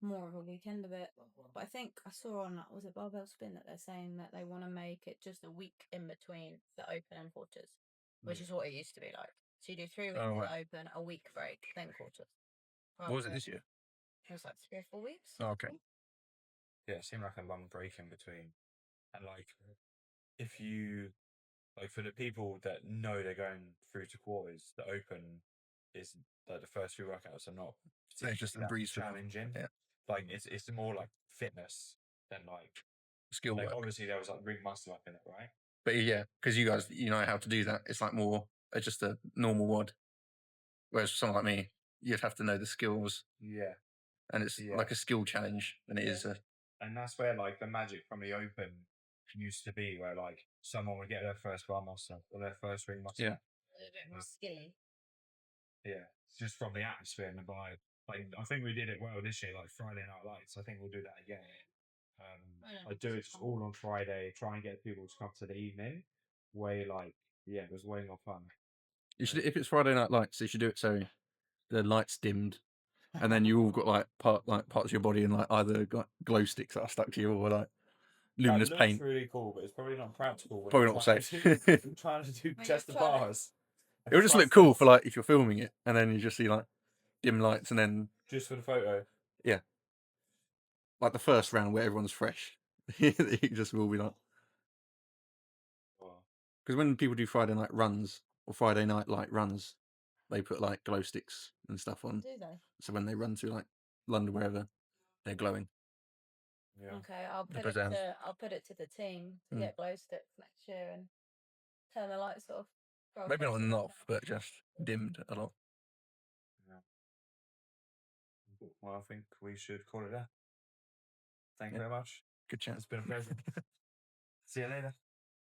more of a weekend of it. But I think I saw on, was it Barbell Spin, that they're saying that they want to make it just a week in between the Open and quarters, which is what it used to be like. So you do 3 weeks Oh, at right. Open, a week break, then quarters. What was it this year? It was like 3 or 4 weeks. Oh, okay. Yeah, it seemed like a long break in between. And like, if you like for the people that know they're going through to quarters, the Open is like the first few workouts are not So it's just a breeze for them. challenging. Yeah. Like it's more like fitness than like Skill like work. obviously there was like rig muscle up in it, right? But yeah, because you guys, you know how to do that. It's like more just a normal WOD. Whereas for someone like me, you'd have to know the skills, Yeah. and it's Yeah. like a skill challenge than it is a. And that's where like the magic from the open used to be, where like someone would get their first bar muscle or their first ring muscle. Yeah. A bit more skilly. Yeah, it's just from the atmosphere and the vibe. Like I think we did it well this year, like Friday Night Lights. I think we'll do that again. I do it all on Friday. Try and get people to come to the evening. Way like it was way more fun. You should, if it's Friday Night Lights, you should do it so the lights dimmed, and then you all got like parts of your body and like either got glow sticks that are stuck to you or like luminous that paint. really cool, but it's probably not practical. When Probably you're not trying safe. trying to do When just the you're trying to- bars. It would just look cool for like if you're filming it, and then you just see like dim lights, and then just for the photo. like the first round where everyone's fresh, you just will be like. Wow. Because when people do Friday night runs or Friday night light runs, they put like glow sticks and stuff on. Do they? So when they run to like London, wherever, they're glowing. Yeah. Okay, I'll The put it pizzazz. I'll put it to the team to Mm. get glow sticks next year and turn the lights off. Maybe not Broadcast it. off, but just dimmed a lot. Well, I think we should call it there. Thank you Yeah. very much. Good chance. It's been a pleasure. See you later.